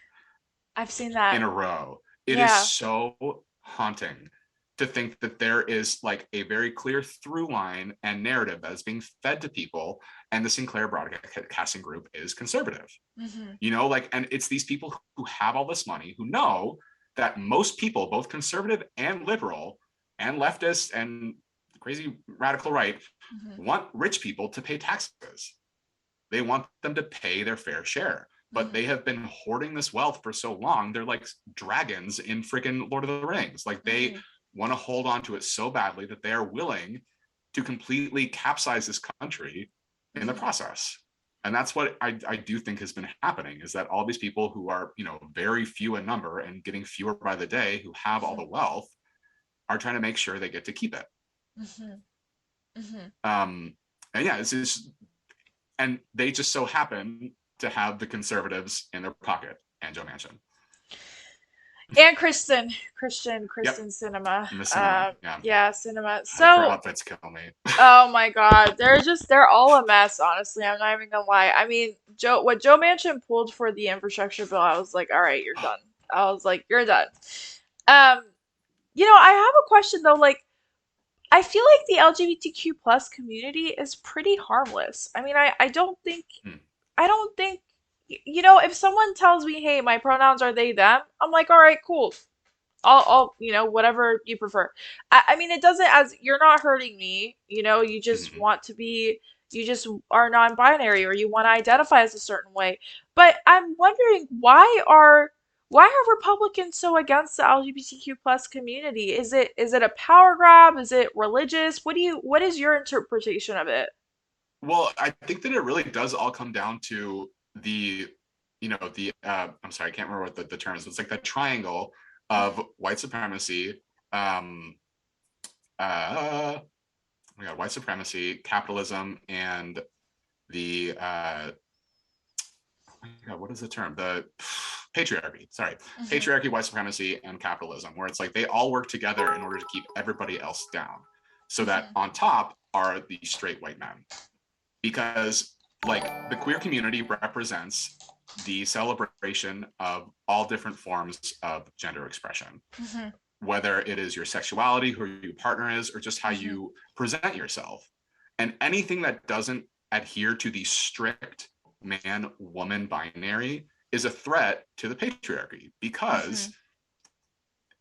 I've seen in that. a row. It is Yeah. so haunting to think that there is like a very clear through line and narrative that is being fed to people, and the Sinclair Broadcasting Group is conservative. Hmm. Like, and it's these people who have all this money who know that most people, both conservative and liberal and leftist and crazy radical right, Hmm. want rich people to pay taxes. They want them to pay their fair share, but Hmm. they have been hoarding this wealth for so long. They're like dragons in freaking Lord of the Rings. Like they Hmm. want to hold on to it so badly that they are willing to completely capsize this country in the Hmm. process. And that's what I do think has been happening, is that all these people who are, very few in number and getting fewer by the day, who have all Hmm. the wealth, are trying to make sure they get to keep it. Hmm. Hmm. Um, and yeah, it's just, and they just so happen to have the conservatives in their pocket and Joe Manchin. And Yep, Christian Cinema. in the cinema. Yeah, Yeah, Cinema. her So, outfits kill me. oh my God, they're all a mess. Honestly, I'm not even gonna lie. I mean, what Joe Manchin pulled for the infrastructure bill, I was like, all right, you're done. I was like, you're done. Um, I have a question though. Like, I feel like the LGBTQ plus community is pretty harmless. I mean, Hmm. I don't think, if someone tells me, hey, my pronouns are they, them, I'm like, all right, cool. Whatever you prefer. I mean, it doesn't, as you're not hurting me, you just Mhm. want to be, you just are non-binary or you want to identify as a certain way. But I'm wondering why are Republicans so against the LGBTQ plus community? Is it a power grab? Is it religious? What is your interpretation of it? Well, I think that it really does all come down to I'm sorry, I can't remember what the term is. It's like that triangle of white supremacy, um, oh my God, white supremacy, capitalism, and the oh my God, what is the term? The patriarchy. Sorry, Hmm. patriarchy, white supremacy, and capitalism, where it's like they all work together in order to keep everybody else down, so that Hmm. on top are the straight white men. Because like the queer community represents the celebration of all different forms of gender expression, Hmm. whether it is your sexuality, who your partner is, or just how Hmm. you present yourself. And anything that doesn't adhere to the strict man woman binary is a threat to the patriarchy, because Hmm.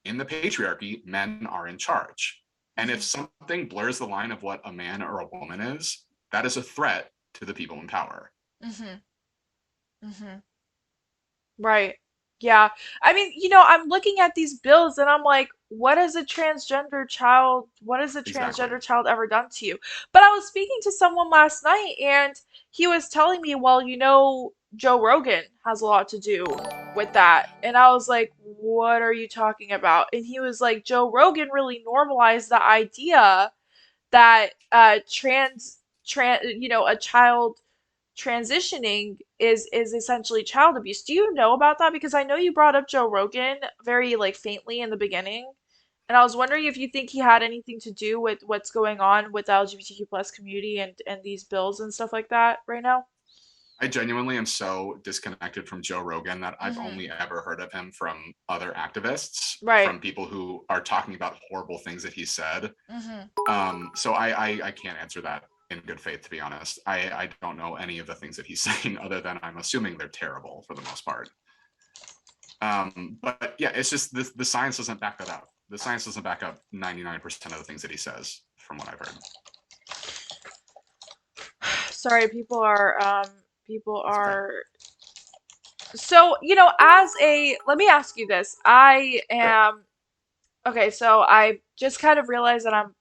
in the patriarchy, men are in charge. And if Hmm. something blurs the line of what a man or a woman is, that is a threat to the people in power. Hmm. Hmm. Right. Yeah. I mean, I'm looking at these bills and I'm like, what has a Exactly. transgender child ever done to you? But I was speaking to someone last night and he was telling me, well, Joe Rogan has a lot to do with that. And I was like, what are you talking about? And he was like, Joe Rogan really normalized the idea that a child transitioning is essentially child abuse. Do you know about that? Because I know you brought up Joe Rogan very like faintly in the beginning, and I was wondering if you think he had anything to do with what's going on with the LGBTQ plus community and these bills and stuff like that right now. I genuinely am so disconnected from Joe Rogan that I've Hmm. only ever heard of him from other activists, Right. from people who are talking about horrible things that he said. Hmm. So I can't answer that in good faith, to be honest. I don't know any of the things that he's saying, other than I'm assuming they're terrible for the most part. But yeah, it's just the science doesn't back that up. The science doesn't back up 99% of the things that he says, from what I've heard. Sorry, people That's okay. are so, as a let me ask you this. I Sure. am okay, so I just kind of realized that I'm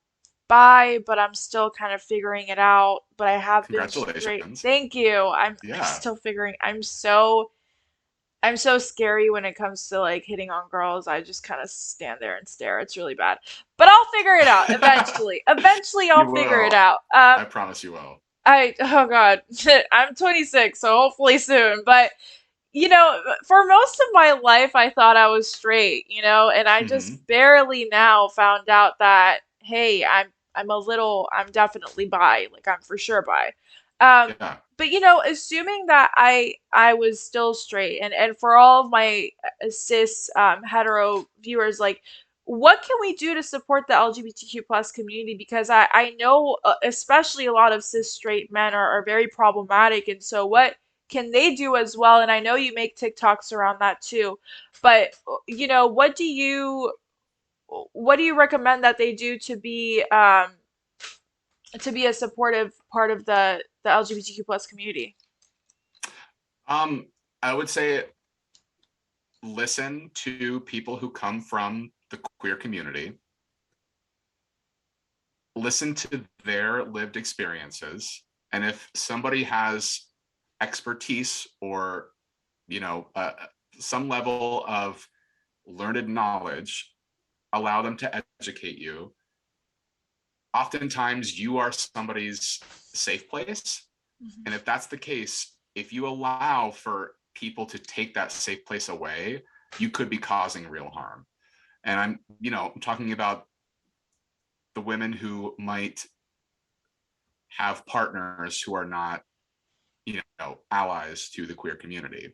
bi, but I'm still kind of figuring it out. But I have been straight. Congratulations. Thank you. I'm Yeah. still figuring. I'm so scary when it comes to like hitting on girls. I just kind of stand there and stare. It's really bad. But I'll figure it out eventually. Eventually I'll You figure it will. out. I promise you will. Oh God. I'm 26, so hopefully soon. But for most of my life, I thought I was straight, and I just Hmm. barely now found out that, hey, I'm definitely bi, like I'm for sure bi. Um, Yeah. but assuming that I was still straight, and for all of my cis hetero viewers, like what can we do to support the LGBTQ plus community? Because I know especially a lot of cis straight men are very problematic, and so what can they do as well? And I know you make TikToks around that too, but what do you recommend that they do to be a supportive part of the LGBTQ plus community? Um, I would say listen to people who come from the queer community, listen to their lived experiences, and if somebody has expertise or you know uh, some level of learned knowledge, allow them to educate you. Oftentimes you are somebody's safe place, and if that's the case, if you allow for people to take that safe place away, you could be causing real harm. And I'm talking about the women who might have partners who are not, allies to the queer community.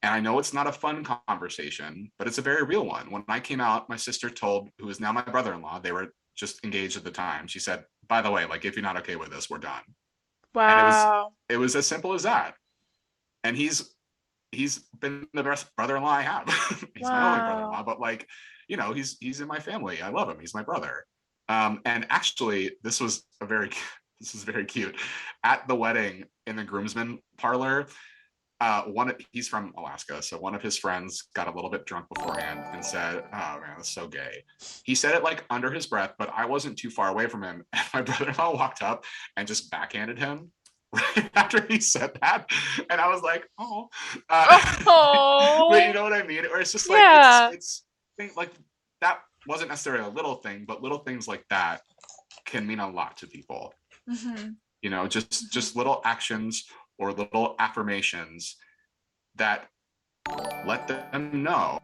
And I know it's not a fun conversation, but it's a very real one. When I came out, my sister told, who is now my brother-in-law, they were just engaged at the time. She said, by the way, like if you're not okay with this, we're done. And Wow. it was as simple as that. And he's been the best brother-in-law I have. He's my only brother-in-law, Wow. but like, he's in my family. I love him. He's my brother. And actually, this is very cute. At the wedding in the groomsmen parlor, he's from Alaska, so one of his friends got a little bit drunk beforehand and said, "Oh man, that's so gay." He said it like under his breath, but I wasn't too far away from him. And my brother-in-law walked up and just backhanded him right after he said that, and I was like, "Oh," but you Oh, know what I mean? Or it's just like yeah. it's like that wasn't necessarily a little thing, but little things like that can mean a lot to people. Hmm. Just little actions or little affirmations that let them know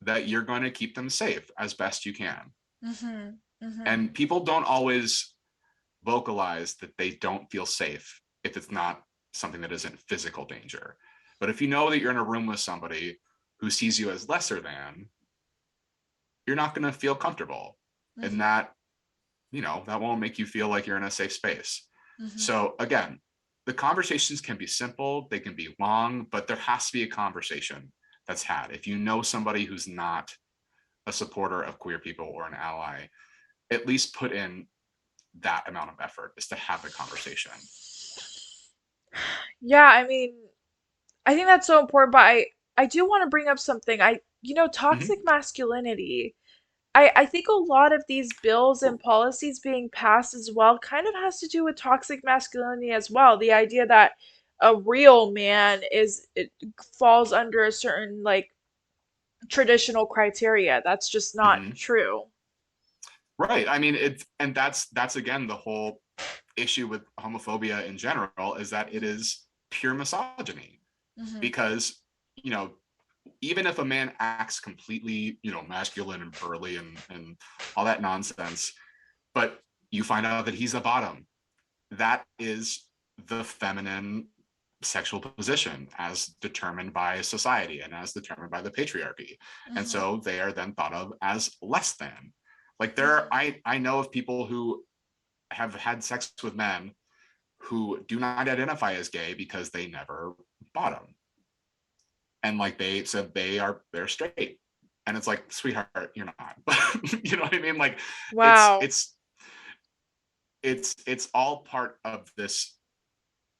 that you're going to keep them safe as best you can. Hmm. Hmm. And people don't always vocalize that they don't feel safe if it's not something that isn't physical danger. But if you know that you're in a room with somebody who sees you as lesser than, you're not going to feel comfortable. And Hmm. that won't make you feel like you're in a safe space. Hmm. So again, the conversations can be simple, they can be long, but there has to be a conversation that's had. If you know somebody who's not a supporter of queer people or an ally, at least put in that amount of effort is to have the conversation. Yeah, I mean, I think that's so important, but I do want to bring up something. Toxic Mm-hmm. masculinity. I think a lot of these bills and policies being passed as well kind of has to do with toxic masculinity as well. The idea that a real man it falls under a certain like traditional criteria. That's just not Mm-hmm. true. Right. I mean, and that's again the whole issue with homophobia in general is that it is pure misogyny Hmm. because you know even if a man acts completely masculine and burly and all that nonsense, but you find out that he's a bottom, that is the feminine sexual position as determined by society and as determined by the patriarchy, and Hmm. so they are then thought of as less than. Like Hmm. I know of people who have had sex with men who do not identify as gay because they never bottom, and like they said they're straight, and it's like, sweetheart, you're not. You know what I mean? Like it's Wow. it's it's all part of this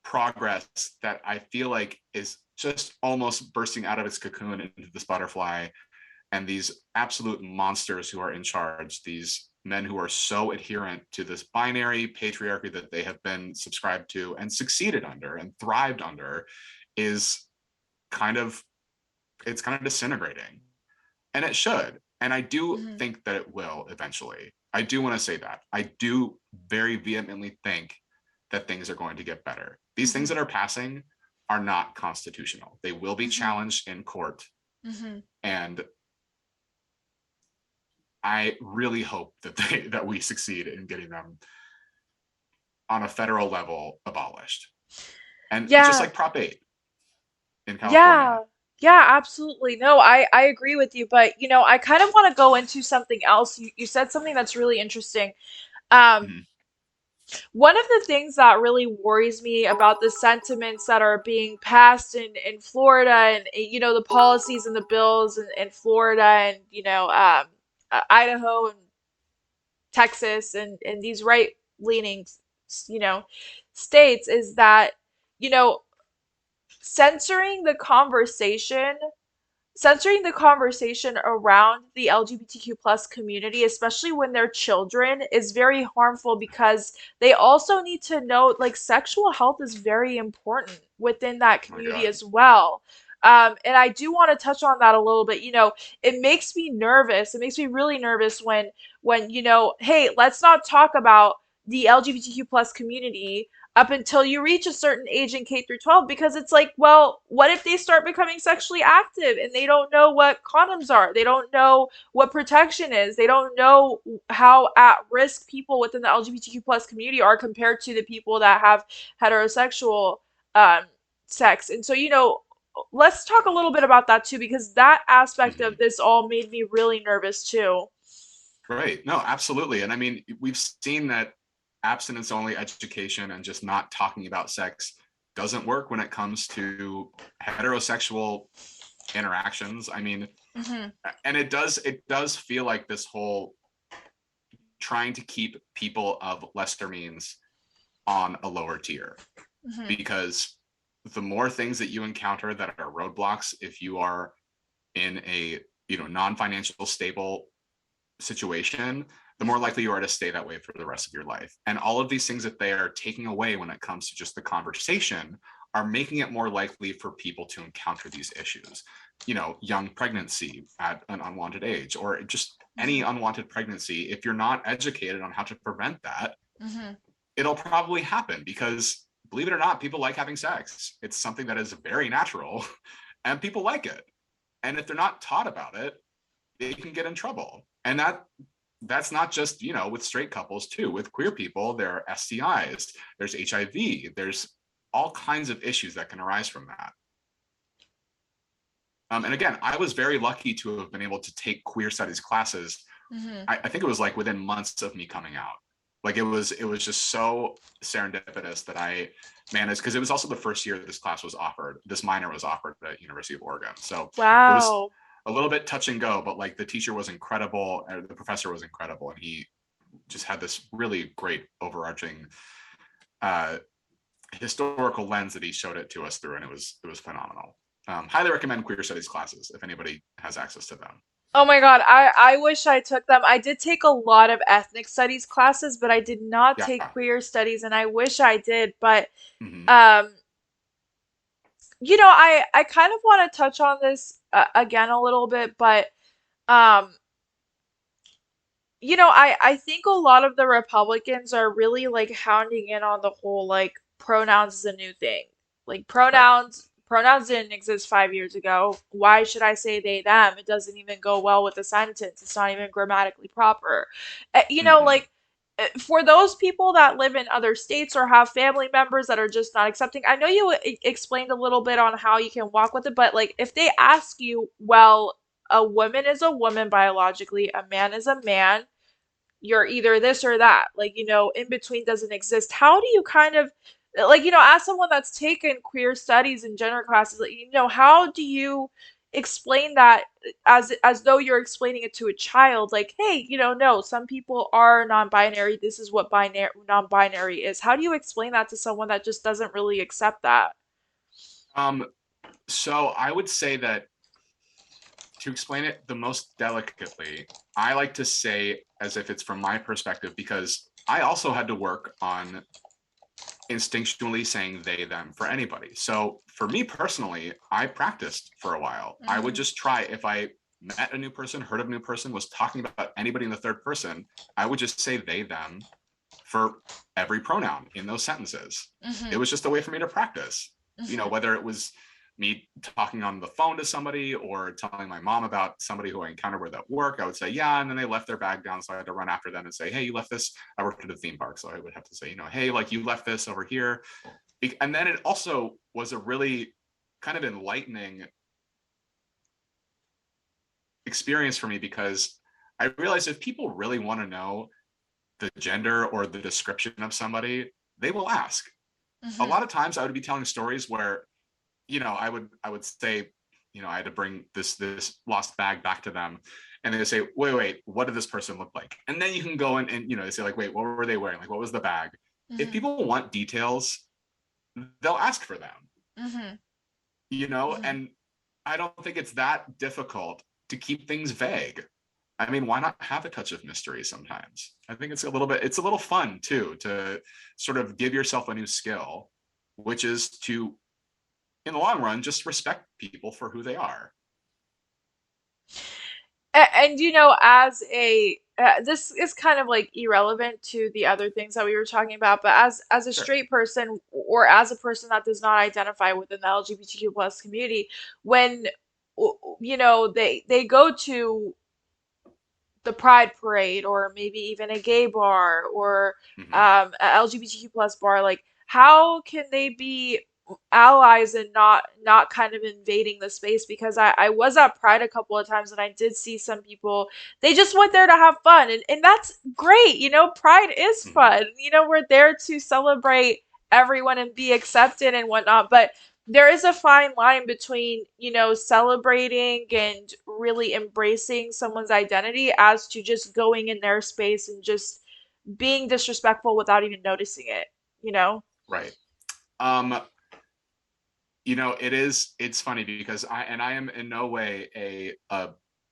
progress that I feel like is just almost bursting out of its cocoon into this butterfly, and these absolute monsters who are in charge, these men who are so adherent to this binary patriarchy that they have been subscribed to and succeeded under and thrived under, is kind of it's kind of disintegrating, and it should. And I do Hmm. think that it will eventually. I do want to say that. I do very vehemently think that things are going to get better. These things Hmm. that are passing are not constitutional. They will be Hmm. challenged in court. Hmm. And I really hope that we succeed in getting them on a federal level abolished. And just Yeah. like Prop 8 in California. Yeah. Yeah, absolutely. No, I agree with you, but I kind of want to go into something else. You said something that's really interesting. Um, Mhm. One of the things that really worries me about the sentiments that are being passed in Florida and the policies and the bills in Florida and Idaho and Texas and these right leaning you know states is that you know censoring the conversation censoring the conversation around the LGBTQ plus community, especially when they're children, is very harmful because they also need to know like sexual health is very important within that Oh my community God. as well. And I do want to touch on that a little bit. It makes me nervous. It makes me really nervous when hey, let's not talk about the LGBTQ plus community up until you reach a certain age in K through 12 because it's like, well, what if they start becoming sexually active and they don't know what condoms are? They don't know what protection is. They don't know how at risk people within the LGBTQ plus community are compared to the people that have heterosexual um, sex. And so, let's talk a little bit about that too because that aspect of Mhm. this all made me really nervous too. Right. No, absolutely. And I mean, we've seen that abstinence only education and just not talking about sex doesn't work when it comes to heterosexual interactions. I mean, Hmm. and it does feel like this whole trying to keep people of lesser means on a lower tier, Hmm. because the more things that you encounter that are roadblocks, if you are in a non-financial stable situation, the more likely you are to stay that way for the rest of your life. And all of these things that they are taking away when it comes to just the conversation are making it more likely for people to encounter these issues. Young pregnancy at an unwanted age, or just any Hmm. unwanted pregnancy. If you're not educated on how to prevent that, Hmm. it'll probably happen because, believe it or not, people like having sex. It's something that is very natural and people like it. And if they're not taught about it, they can get in trouble. And that's not just with straight couples too. With queer people, there are STIs, there's HIV, there's all kinds of issues that can arise from that. And again, I was very lucky to have been able to take queer studies classes. Hmm. I think it was like within months of me coming out. Like it was just so serendipitous that I managed, because it was also the first year this class was offered. This minor was offered at University of Oregon, so it was Wow. a little bit touch and go. But like the teacher was incredible, the professor was incredible, and he just had this really great overarching uh, historical lens that he showed it to us through, and it was phenomenal. Highly recommend queer studies classes if anybody has access to them. Oh my God, I wish I took them. I did take a lot of ethnic studies classes, but I did not Yeah. take queer studies, and I wish I did. But Mm-hmm. um, I kind of want to touch on this again a little bit, but um, I think a lot of the Republicans are really like hounding in on the whole like pronouns is a new thing. Like Right. pronouns didn't exist 5 years ago. Why should I say they them? It doesn't even go well with the sentence. It's not even grammatically proper. Mm-hmm. Like for those people that live in other states or have family members that are just not accepting. I know you explained a little bit on how you can walk with it, but like if they ask you, well, a woman is a woman biologically, a man is a man, you're either this or that. Like, in between doesn't exist. How do you kind of like, as someone that's taken queer studies and gender classes, like, how do you explain that as though you're explaining it to a child? Like, hey, no, some people are non-binary. This is what binary non-binary is. How do you explain that to someone that just doesn't really accept that? Um, so I would say that, to explain it the most delicately, I like to say as if it's from my perspective, because I also had to work on instinctually saying they, them for anybody. So for me personally, I practiced for a while. I would Mm-hmm. just try, if I met a new person, heard of a new person, was talking about anybody in the third person, I would just say they, them for every pronoun in those sentences. It Mm-hmm. was just a way for me to practice, Mm-hmm. whether it was me talking on the phone to somebody or telling my mom about somebody who I encountered with at work, I would say, yeah. And then they left their bag down. So I had to run after them and say, hey, you left this. I worked at a theme park. So I would have to say, hey, like you left this over here. And then it also was a really kind of enlightening experience for me, because I realized if people really want to know the gender or the description of somebody, they will ask. A Mm-hmm. lot of times I would be telling stories where, I would say, I had to bring this lost bag back to them, and they would say, wait, what did this person look like? And then you can go in and they say, like, wait, what were they wearing? Like, what was the bag? If Mm-hmm. people want details, they'll ask for them, Mm-hmm. Mm-hmm. and I don't think it's that difficult to keep things vague. I mean, why not have a touch of mystery sometimes? I think it's a little fun too, to sort of give yourself a new skill, which is to, in the long run, just respect people for who they are. And you know, as a this is kind of like irrelevant to the other things that we were talking about, but as a Sure. straight person or as a person that does not identify within the LGBTQ plus community, when you know they go to the Pride Parade or maybe even a gay bar or Mm-hmm. a LGBTQ plus bar, like how can they be allies and not kind of invading the space? Because I was at Pride a couple of times and I did see some people, they just went there to have fun, and that's great. You know, Pride is Mm-hmm. fun. You know, we're there to celebrate everyone and be accepted and whatnot, but there is a fine line between, you know, celebrating and really embracing someone's identity as to just going in their space and just being disrespectful without even noticing it, you know? Right. Um, it's funny because I am in no way a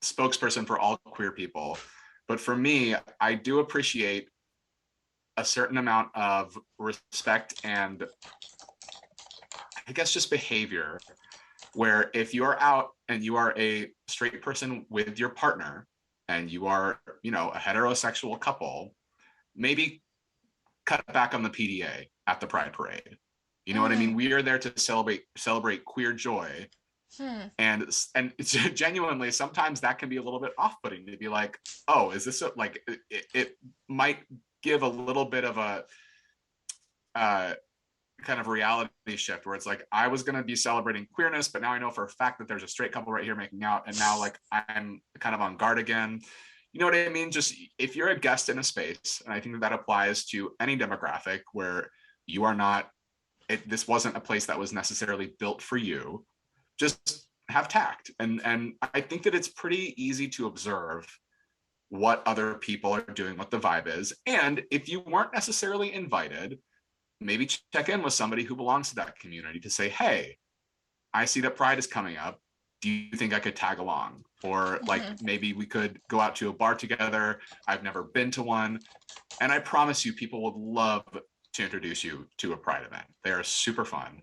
spokesperson for all queer people, but for me, I do appreciate a certain amount of respect and, I guess, just behavior, where if you're out and you are a straight person with your partner and you are, a heterosexual couple, maybe cut back on the PDA at the Pride Parade. You know what I mean? Mm-hmm. We are there to celebrate queer joy, Hmm. and it's genuinely, sometimes that can be a little bit off-putting to be like, oh, is this like it might give a little bit of a uh, kind of reality shift where it's like, I was going to be celebrating queerness, but now I know for a fact that there's a straight couple right here making out, and now like I'm kind of on guard again. You know what I mean? Just, if you're a guest in a space, and I think that applies to any demographic where you are not, this wasn't a place that was necessarily built for you, just have tact. And I think that it's pretty easy to observe what other people are doing, what the vibe is. And if you weren't necessarily invited, maybe check in with somebody who belongs to that community to say, hey, I see that Pride is coming up. Do you think I could tag along? Or like, Mm-hmm. maybe we could go out to a bar together. I've never been to one. And I promise you, people would love to introduce you to a Pride event. They are super fun.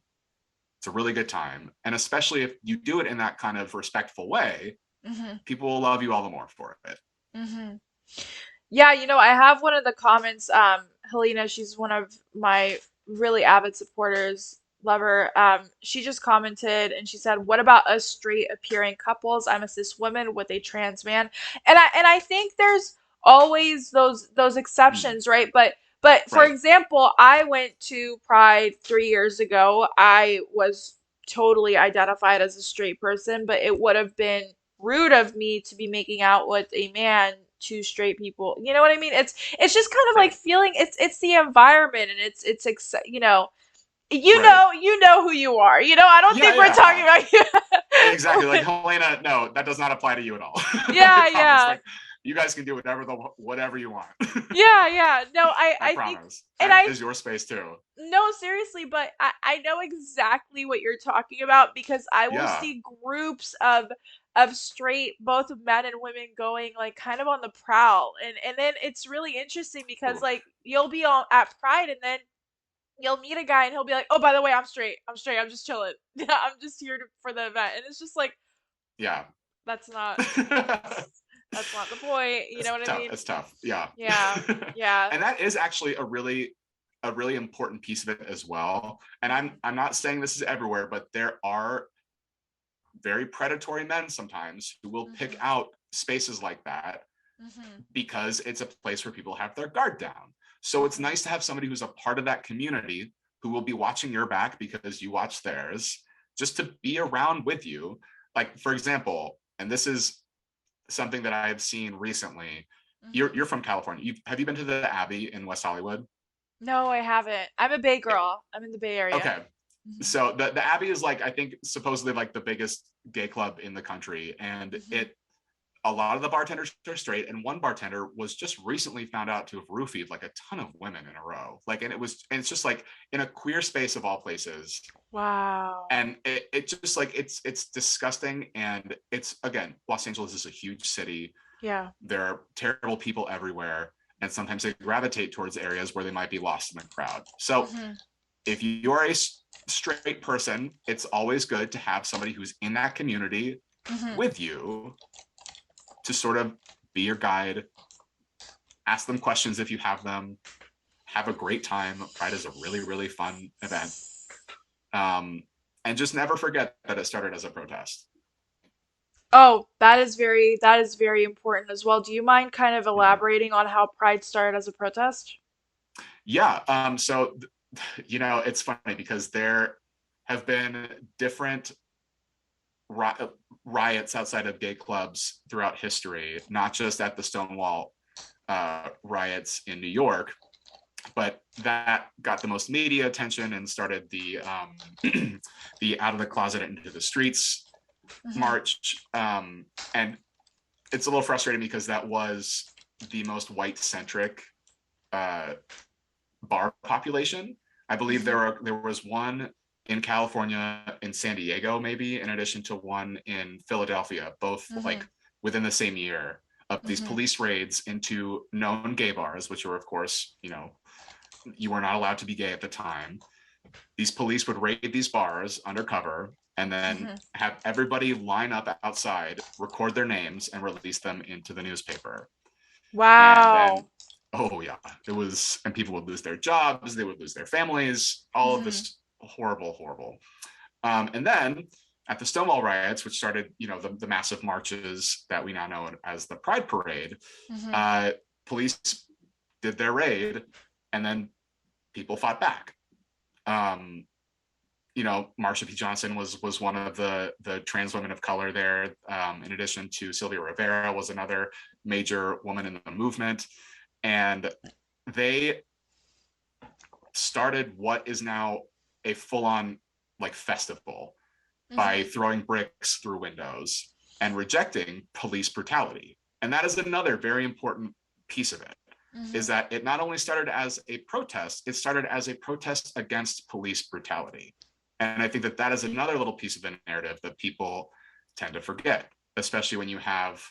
It's a really good time. And especially if you do it in that kind of respectful way, Mm-hmm. people will love you all the more for it. Mm-hmm. Yeah, you know, I have one of the comments, Helena, she's one of my really avid supporters, lover. She just commented and she said, "What about us straight appearing couples? I'm a cis woman with a trans man." And I think there's always those Mm, exceptions, right? But for right. example, I went to Pride 3 years ago. I was totally identified as a straight person, but it would have been rude of me to be making out with a man, two straight people. You know what I mean? It's just kind of like Right. feeling it's the environment, and you know, Right. you know who you are. You know, I don't Yeah. think we're talking Yeah. about you. Exactly. Like, Helena, no, that does not apply to you at all. I Yeah, promise. yeah. Like, you guys can do whatever you want. Yeah, yeah. No, I I think, promise. and That I is your space too. no, seriously, but I know exactly what you're talking about because I will Yeah. see groups of straight, both men and women, going like kind of on the prowl. And then it's really interesting because Oof. like you'll be all at Pride and then you'll meet a guy and he'll be like, "Oh, by the way, I'm straight. I'm straight. I'm just chilling. I'm just here for the event." And it's just like Yeah. that's not It's that's not the point. You know what I tough. mean? It's tough. Yeah. Yeah. Yeah. And that is actually a really important piece of it as well. And I'm not saying this is everywhere, but there are very predatory men sometimes who will pick Mm-hmm. out spaces like that Mm-hmm. because it's a place where people have their guard down. So it's Mm-hmm. nice to have somebody who's a part of that community who will be watching your back because you watch theirs, just to be around with you. Like, for example, and this is something that I've seen recently. Mm-hmm. You're from California. Have you been to the Abbey in West Hollywood? No, I haven't. I'm a Bay girl. I'm in the Bay Area. Okay. Mm-hmm. So the Abbey is like, I think supposedly like the biggest gay club in the country. And Mm-hmm. a lot of the bartenders are straight, and one bartender was just recently found out to have roofied like a ton of women in a row. Like, and it's just like in a queer space of all places. Wow. And it just like it's disgusting. And it's, again, Los Angeles is a huge city. Yeah. There are terrible people everywhere, and sometimes they gravitate towards areas where they might be lost in the crowd. So Mm-hmm. if you are a straight person, it's always good to have somebody who's in that community Mm-hmm. with you to sort of be your guide, ask them questions if you have them, have a great time. Pride is a really, really fun event. Um, and just never forget that it started as a protest. Oh, that is very important as well. Do you mind kind of Mhm. elaborating on how Pride started as a protest? Yeah. So, it's funny because there have been different ri- riots outside of gay clubs throughout history, not just at the Stonewall riots in New York, but that got the most media attention and started the the out of the closet into the streets Mm-hmm. march. And it's a little frustrating because that was the most white centric uh, bar population. I believe Mm-hmm. there was one in California, in San Diego, maybe, in addition to one in Philadelphia, both Mm-hmm. like within the same year, of these Mm-hmm. police raids into known gay bars, which were, of course, you were not allowed to be gay at the time. These police would raid these bars undercover and then Mm-hmm. have everybody line up outside, record their names, and release them into the newspaper. And then, Wow. oh yeah, and people would lose their jobs, they would lose their families, all of Mm-hmm. this horrible, horrible. And then at the Stonewall riots, which started, the massive marches that we now know as the Pride Parade, Mm-hmm. uh, police did their raid, and then people fought back. Um, Marsha P. Johnson was one of the trans women of color there. In addition to Sylvia Rivera was another major woman in the movement, and they started what is now a full-on like festival by Mm-hmm. throwing bricks through windows and rejecting police brutality. And that is another very important piece of it, is Mm-hmm. that it not only started as a protest, it started as a protest against police brutality. And I think that that is another little piece of the narrative that people tend to forget, especially when you have,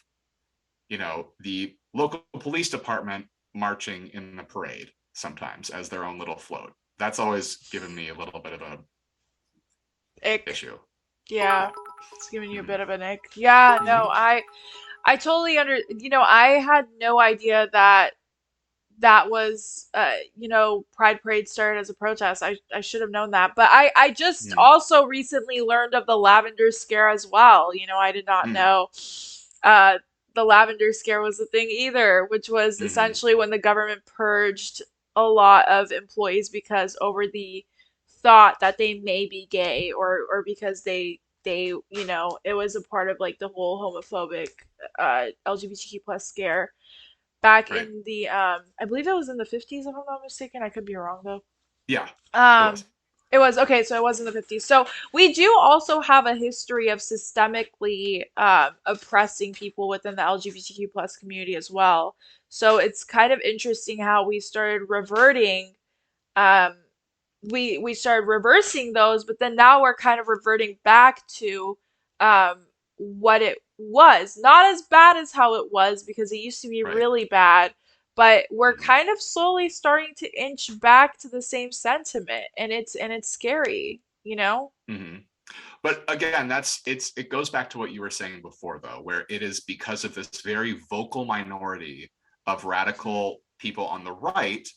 the local police department marching in the parade sometimes as their own little float. That's always given me a little bit of a Ick. issue. Yeah. It's giving you a bit Mm-hmm. of an ick. Yeah, no, Mm-hmm. I totally I had no idea that that was Pride Parade started as a protest. I should have known that. But I just Mm-hmm. also recently learned of the Lavender Scare as well. I did not know uh the Lavender Scare was a thing either, which was Mm-hmm. essentially when the government purged a lot of employees because over the thought that they may be gay, or because it was a part of like the whole homophobic LGBTQ plus scare back Right. in the I believe it was in the 50s if I'm not mistaken. I could be wrong though. Yeah, it Um was. it was okay, so it was in the 50s. So we do also have a history of systemically oppressing people within the LGBTQ plus community as well. So it's kind of interesting how we started reverting um we started reversing those, but then now we're kind of reverting back to what it was. Not as bad as how it was because it used to be Right. really bad, but we're Mm-hmm. kind of slowly starting to inch back to the same sentiment, and it's scary, you know? Mm-hmm. But again, it goes back to what you were saying before, though, where it is because of this very vocal minority of Mhm. radical people on the right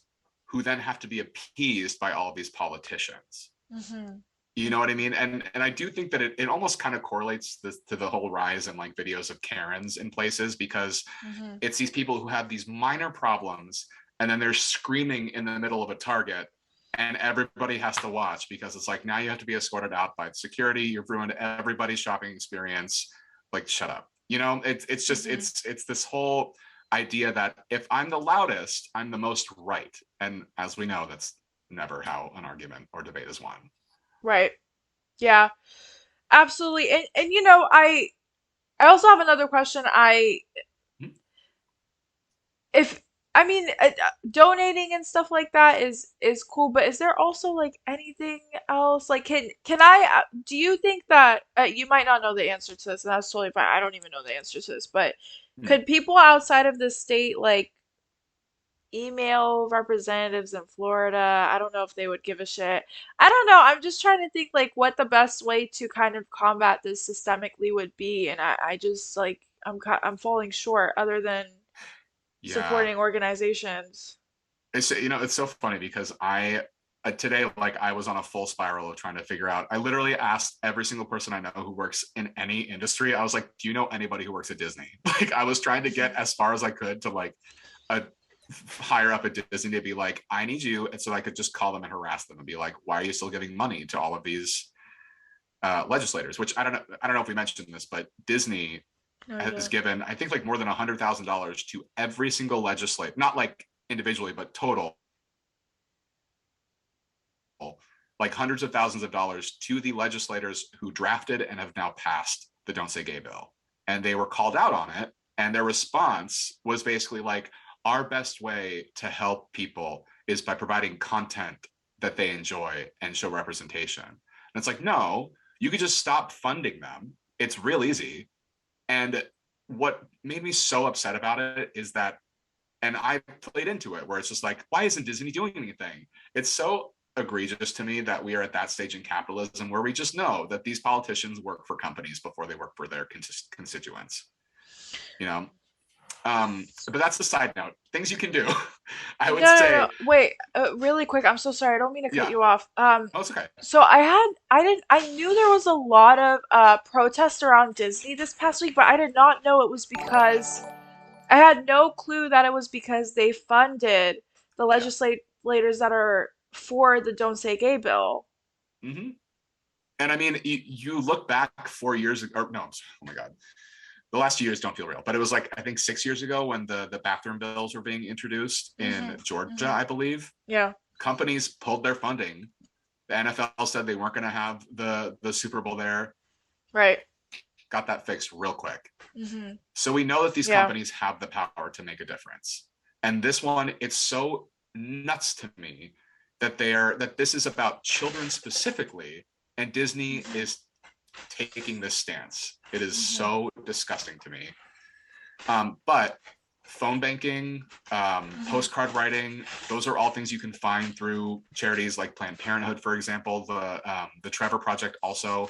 who then have to be appeased by all these politicians. Mhm. You know what I mean? And I do think that it almost kind of correlates this to the whole rise in like videos of Karens in places, because Hmm. it's these people who have these minor problems and then they're screaming in the middle of a Target and everybody has to watch because it's like now you have to be escorted out by security. You've ruined everybody's shopping experience. Like, shut up. You know, it's just Hmm. it's this whole idea that if I'm the loudest, I'm the most right. And as we know, that's never how an argument or debate is won. Right. Yeah, absolutely. And I also have another question. If I mean, donating and stuff like that is cool, but is there also like anything else? Like, can I? Do you think that you might not know the answer to this, and that's totally fine. I don't even know the answer to this, but Hmm. could people outside of the state like email representatives in Florida? I don't know if they would give a shit. I don't know. I'm just trying to think like what the best way to kind of combat this systemically would be, and I just like I'm falling short other than Yeah. supporting organizations. It's, you know, it's so funny because I today, like, I was on a full spiral of trying to figure out. I literally asked every single person I know who works in any industry. I was like, do you know anybody who works at Disney? Like, I was trying to get as far as I could to like a higher up at Disney to be like, I need you, and so I could just call them and harass them and be like, why are you still giving money to all of these legislators? Which I don't know if we mentioned this, but Disney No, you has don't. given, I think, like more than $100,000 to every single legislator, not like individually, but total, like hundreds of thousands of dollars to the legislators who drafted and have now passed the Don't Say Gay bill. And they were called out on it. And their response was basically like, our best way to help people is by providing content that they enjoy and show representation. And it's like, no, you could just stop funding them. It's real easy. And what made me so upset about it is that, and I played into it where it's just like, why isn't Disney doing anything? It's so egregious to me that we are at that stage in capitalism where we just know that these politicians work for companies before they work for their constituents, you know? But that's the side note. Things you can do. I No, would no, no. say, Wait, really quick. I'm so sorry. I don't mean to cut yeah, you off. oh, it's okay. So I didn't, I knew there was a lot of protests around Disney this past week, but I did not know it was because I had no clue that it was because they funded the Yeah. legislators that are for the Don't Say Gay bill. Mm-hmm. And I mean, you look back 4 years ago, or no, oh my God, the last 2 years don't feel real, but it was like I think 6 years ago when the bathroom bills were being introduced in Hmm. Georgia, Hmm. I believe. Yeah, Companies pulled their funding. The NFL said they weren't going to have the Super Bowl there. right. Got that fixed real quick. Hmm. So we know that these Yeah. companies have the power to make a difference. And this one, it's so nuts to me that this is about children specifically, and Disney Hmm. is taking this stance. It is Hmm. so disgusting to me. But phone banking, Hmm. postcard writing, those are all things you can find through charities like Planned Parenthood, for example. The Trevor Project also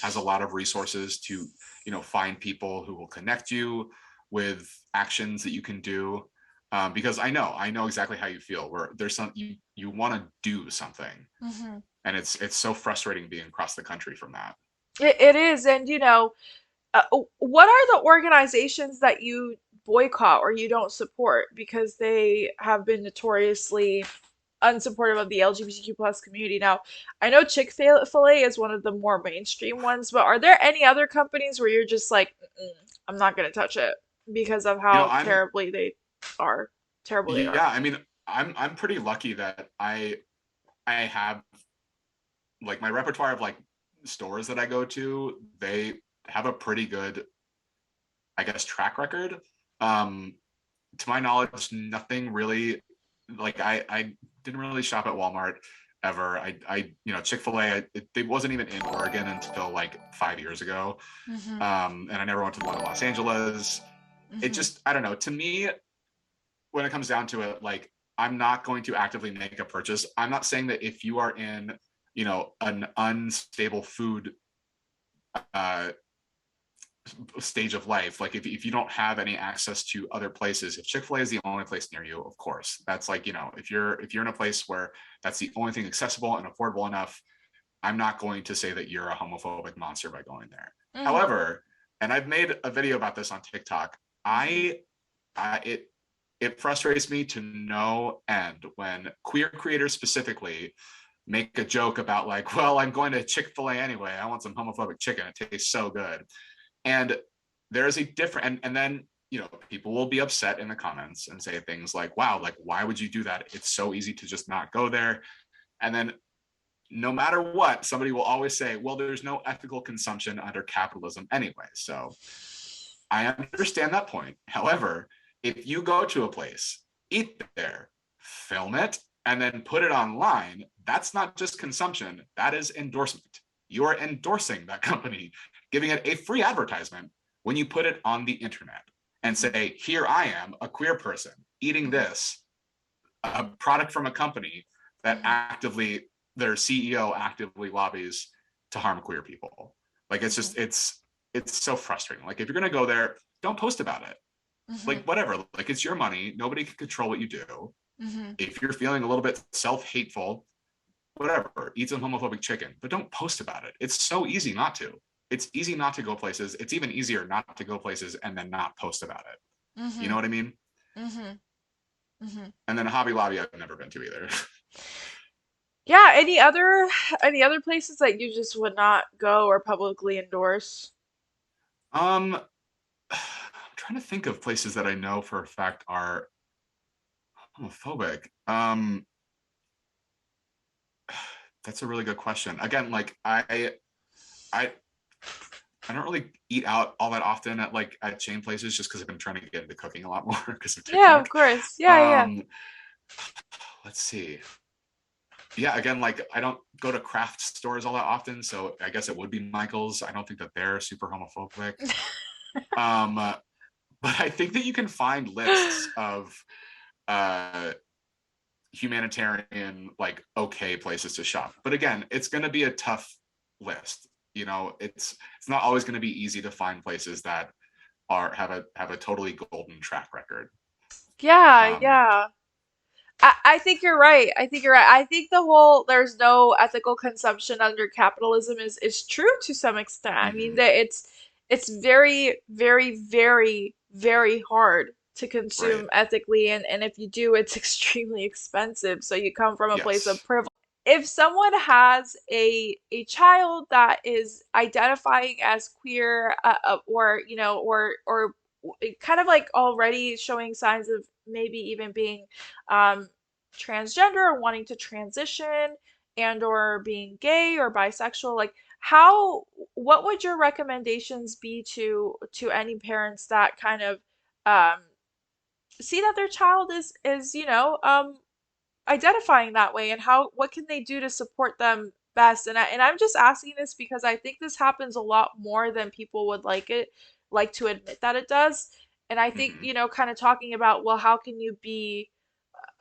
has a lot of resources to, you know, find people who will connect you with actions that you can do. Because I know exactly how you feel. Where there's some you want to do something, Hmm. and it's so frustrating being across the country from that. It is, and what are the organizations that you boycott or you don't support because they have been notoriously unsupportive of the LGBTQ plus community? Now, I know Chick-fil-A is one of the more mainstream ones, but are there any other companies where you're just like, "Mm-mm, I'm not gonna touch it because of You know, how I'm are, terrible they are? yeah. I mean, I'm pretty lucky that I have like my repertoire of like stores that I go to. They have a pretty good, I guess, track record. Um, to my knowledge, nothing really like I didn't really shop at Walmart ever. You know, Chick-fil-A, it wasn't even in Oregon until like 5 years ago. Hmm. And I never went to one in Los Angeles. It Hmm. just, I don't know. To me, when it comes down to it, like I'm not going to actively make a purchase. I'm not saying that if you are in, you know, an unstable food uh, stage of life, like if you don't have any access to other places, if Chick-fil-A is the only place near you, of course, that's like, you know, if you're in a place where that's the only thing accessible and affordable enough, I'm not going to say that you're a homophobic monster by going there. Mm-hmm. However, and I've made a video about this on TikTok, Mm-hmm. it frustrates me to no end when queer creators specifically make a joke about like, well, I'm going to Chick-fil-A anyway. I want some homophobic chicken. It tastes so good. And there is a different, and then, people will be upset in the comments and say things like, wow, like, why would you do that? It's so easy to just not go there. And then no matter what, somebody will always say, well, there's no ethical consumption under capitalism anyway. So I understand that point. However, if you go to a place, eat there, film it, and then put it online, that's not just consumption, that is endorsement. You are endorsing that company, giving it a free advertisement when you put it on the internet and Mm-hmm. say, here I am, a queer person, eating Mm-hmm. this, a product from a company that Mm-hmm. actively, their CEO actively lobbies to harm queer people. Like, it's Mm-hmm. just, it's so frustrating. Like, if you're going to go there, don't post about it. Mm-hmm. Like, whatever, like, it's your money. Nobody can control what you do. Mm-hmm. If you're feeling a little bit self-hateful, whatever, eat some homophobic chicken, but don't post about it. It's so easy not to. It's easy not to go places. It's even easier not to go places and then not post about it. You Mm-hmm. know what I mean? Mm-hmm. Mm-hmm. And then Hobby Lobby, I've never been to either. Yeah, any other places that you just would not go or publicly endorse? I'm trying to think of places that I know for a fact are homophobic. That's a really good question. Again, like, I I don't really eat out all that often at chain places, just because I've been trying to get into cooking a lot more because of Yeah, of TikTok. course. Yeah, yeah. Um, let's see. Yeah, again, like, I don't go to craft stores all that often, so I guess it would be Michael's. I don't think that they're super homophobic. Um, but I think that you can find lists of uh humanitarian, like, okay places to shop. But again, it's going to be a tough list. It's not always going to be easy to find places that have a totally golden track record. Yeah, Um, yeah. I think you're right. I think you're right. I think the whole there's no ethical consumption under capitalism is true to some extent. I mean mhm, that it's very, very, very, very hard to right. consume ethically, and if you do, it's extremely expensive. So you come from a place of Yes. privilege. If someone has a child that is identifying as queer, or kind of like already showing signs of maybe even being um transgender or wanting to transition and or being gay or bisexual, like how what would your recommendations be to any parents that kind of um see that their child is identifying that way, and how what can they do to support them best? And I'm just asking this because I think this happens a lot more than people would like to admit that it does. And I think, Hmm. kind of talking about, well, how can you be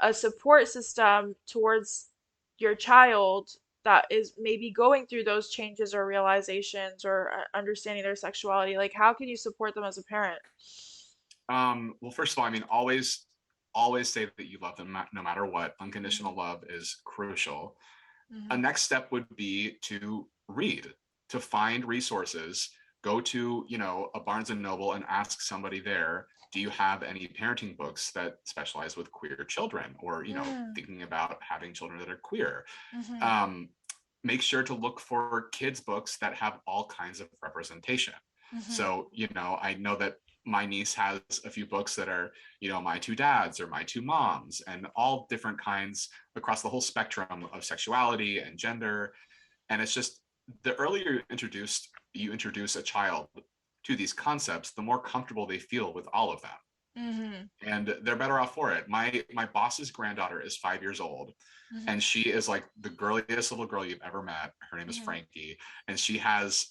a support system towards your child that is maybe going through those changes or realizations or understanding their sexuality? Like, how can you support them as a parent? Well, first of all, I mean, always say that you love them no matter what. Hmm. Unconditional love is crucial. A Hmm. next step would be to read, to find resources. Go to, a Barnes and Noble and ask somebody there, do you have any parenting books that specialize with queer children, or, Mm. thinking about having children that are queer? Hmm. Um, Make sure to look for kids' books that have all kinds of representation. Hmm. So, I know that my niece has a few books that are, my two dads or my two moms, and all different kinds across the whole spectrum of sexuality and gender. And it's just, the earlier you introduce a child to these concepts, the more comfortable they feel with all of them. Hmm. And they're better off for it. My boss's granddaughter is 5 years old, Hmm. and she is like the girliest little girl you've ever met. Her name is Hmm. Frankie, and she has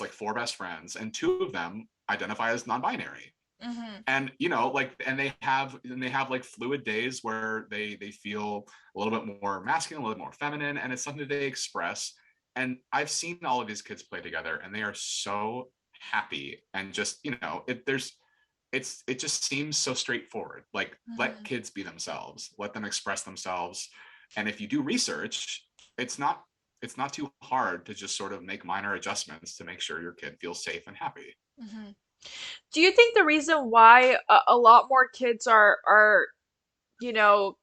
like four best friends, and two of them identify as non-binary. Hmm. And they have like fluid days where they feel a little bit more masculine, a little bit more feminine, and it's something that they express. And I've seen all of these kids play together, and they are so happy. And just, it just seems so straightforward. Like, let Hmm. kids be themselves, let them express themselves. And if you do research, it's not it's not too hard to just sort of make minor adjustments to make sure your kid feels safe and happy. Hmm. Do you think the reason why a lot more kids are you know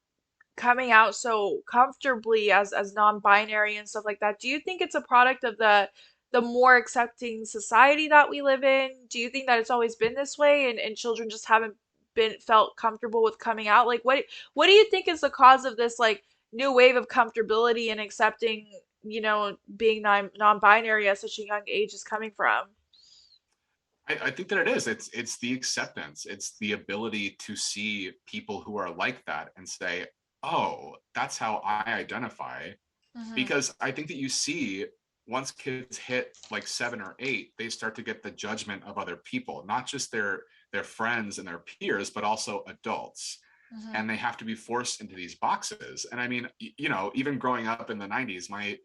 coming out so comfortably as non-binary and stuff like that, do you think it's a product of the more accepting society that we live in? Do you think that it's always been this way and children just haven't been felt comfortable with coming out? Like what do you think is the cause of this like new wave of comfortability and accepting, being non-binary at such a young age is coming from? I think that it is. It's the acceptance. It's the ability to see people who are like that and say, "Oh, that's how I identify." Hmm. Because I think that you see once kids hit like 7 or 8, they start to get the judgment of other people, not just their friends and their peers, but also adults. Hmm. And they have to be forced into these boxes. And I mean, even growing up in the 90s, my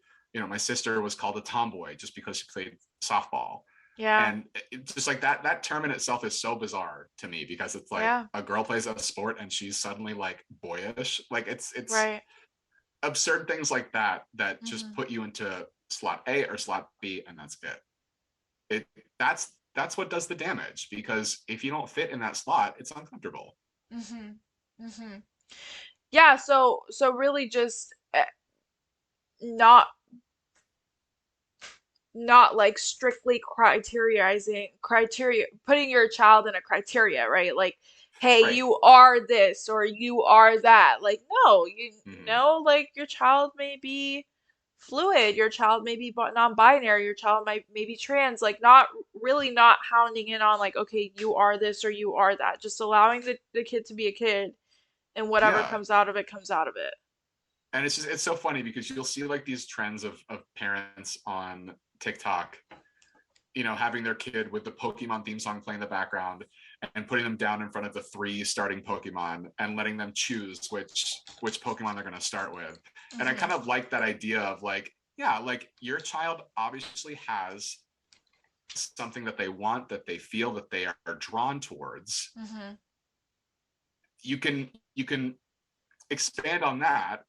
sister was called a tomboy just because she played softball. Yeah. And it's just like that term in itself is so bizarre to me because it's like Yeah. a girl plays a sport and she's suddenly like boyish. Like it's Right. absurd things like that just Hmm. put you into slot A or slot B, and that's it. It that's what does the damage, because if you don't fit in that slot, it's uncomfortable. Hmm. Hmm. Yeah, so really just not not like strictly criteria putting your child in a criteria, right? Like, hey, Right. you are this or you are that. Like, no, Mm-hmm. like your child may be fluid, your child may be non-binary, your child may be trans, like not hounding in on like, okay, you are this or you are that. Just allowing the kid to be a kid and whatever Yeah. comes out of it comes out of it. And it's so funny because you'll see like these trends of parents on TikTok, having their kid with the Pokemon theme song playing in the background and putting them down in front of the 3 starting Pokemon and letting them choose which Pokemon they're going to start with. And I Hmm. kind of like that idea of like, yeah, like your child obviously has something that they want, that they feel that they are drawn towards. Hmm. You can expand on that,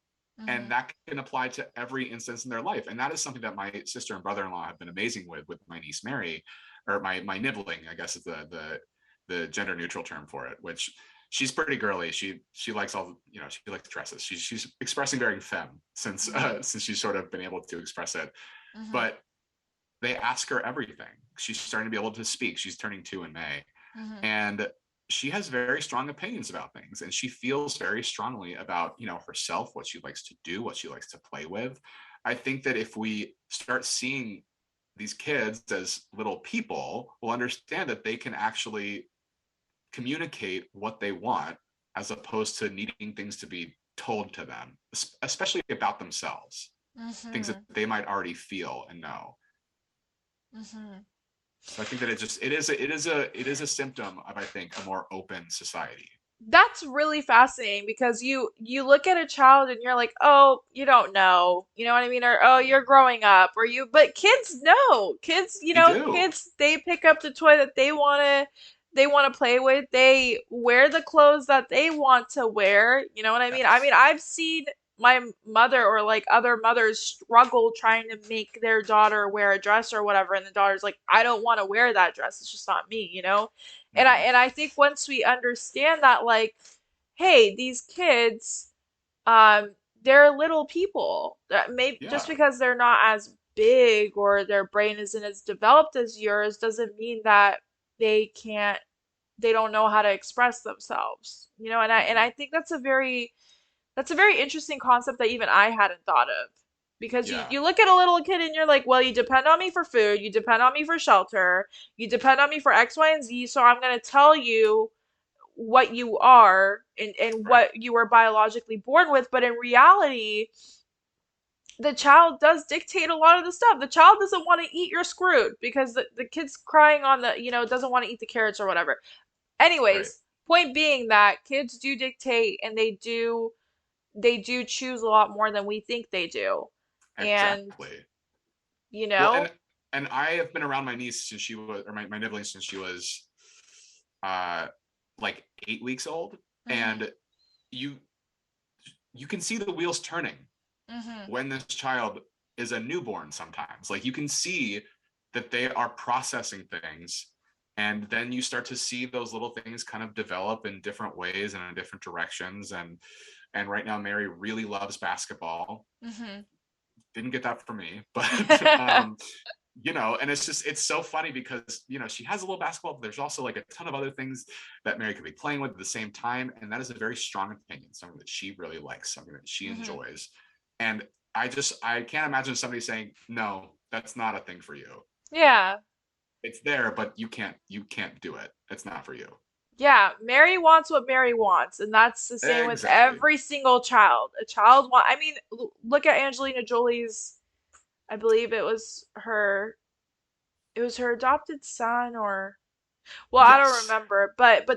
and Hmm. that can apply to every instance in their life. And that is something that my sister and brother-in-law have been amazing with my niece Mary, or my nibbling, I guess is the gender neutral term for it, which she's pretty girly. She likes she likes dresses. She's expressing very femme Hmm. since she's sort of been able to express it. Hmm. But they ask her everything. She's starting to be able to speak. She's turning 2 in May. Hmm. And she has very strong opinions about things, and she feels very strongly about herself, what she likes to do, what she likes to play with. I think that if we start seeing these kids as little people, we'll understand that they can actually communicate what they want as opposed to needing things to be told to them, especially about themselves, things that Hmm. they might already feel and know. Hmm. So I think that it is a symptom of, I think, a more open society. That's really fascinating because you look at a child and you're like, "Oh, you don't know." You know what I mean? Or, "Oh, you're growing up." Or but kids know. Kids, They do. kids they pick up the toy that they want to play with. They wear the clothes that they want to wear. You know what I mean? I mean, Yes. I've seen my mother or like other mothers struggle trying to make their daughter wear a dress or whatever, and the daughter's like, "I don't want to wear that dress. It's just not me," you know? And I Mm-hmm. and I think once we understand that, like, hey, these kids, they're little people. That maybe just Yeah. because they're not as big or their brain isn't as developed as yours doesn't mean that they can't they don't know how to express themselves. And I and Mm-hmm. I think that's a very interesting concept that even I hadn't thought of. Because you, Yeah. you look at a little kid and you're like, well, you depend on me for food, you depend on me for shelter, you depend on me for X, Y, and Z, so I'm going to tell you what you are and Right. what you were biologically born with. But in reality, the child does dictate a lot of the stuff. The child doesn't want to eat your screwed because the kid's crying on doesn't want to eat the carrots or whatever. Right. Anyways, point being that kids do dictate and they do choose a lot more than we think they do. And, Exactly. you Well, know, and I have been around my niece since she was, or my nibbling since she was, uh, like 8 weeks old, mhm, and you you can see the wheels turning mhm, when this child is a newborn sometimes. Like you can see that they are processing things, and then you start to see those little things kind of develop in different ways and in different directions. And right now Mary really loves basketball. Hmm. Didn't get that from me, but and it's so funny because she has a little basketball, but there's also like a ton of other things that Mary could be playing with at the same time, and that is a very strong opinion, something that she really likes, something that she Hmm. enjoys. And I can't imagine somebody saying, no, that's not a thing for you. Yeah. It's there, but you can't do it. It's not for you. Yeah, Mary wants what Mary wants, and that's the same with Exactly. every single child. A child want. I mean, look at Angelina Jolie's. I believe it was her. It was her adopted son, or well, I don't Yes. remember, but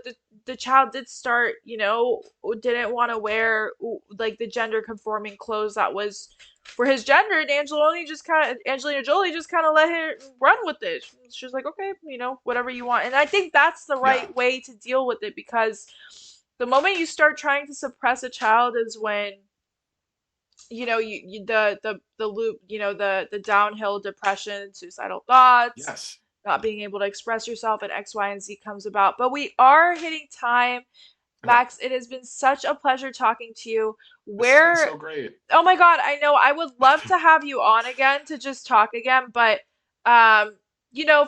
the child did start, didn't want to wear like the gender conforming clothes that was for his gender, and Angelina Jolie just kind of let her run with it. She was like, okay, whatever you want, and I think that's the Yeah. right way to deal with it, because the moment you start trying to suppress a child is when you the loop, the downhill depression, suicidal thoughts, Yes. not being able to express yourself, and X, Y, and Z comes about. But we are hitting time. Okay. Max, it has been such a pleasure talking to you. This has been Where, so great. oh my God, I know I would love to have you on again to just talk again, but um,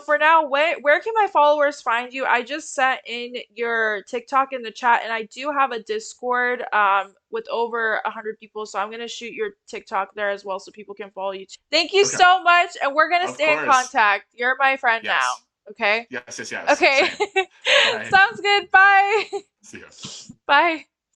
for now, where can my followers find you? I just sent in your TikTok in the chat, and I do have a Discord with over 100 people, so I'm gonna shoot your TikTok there as well so people can follow you too. Thank you Okay. so much, and we're gonna Of stay in course. contact. You're my friend now. Yes. Okay? Yes, yes, yes. Okay. Same. Bye. Sounds good. Bye. See you. Bye.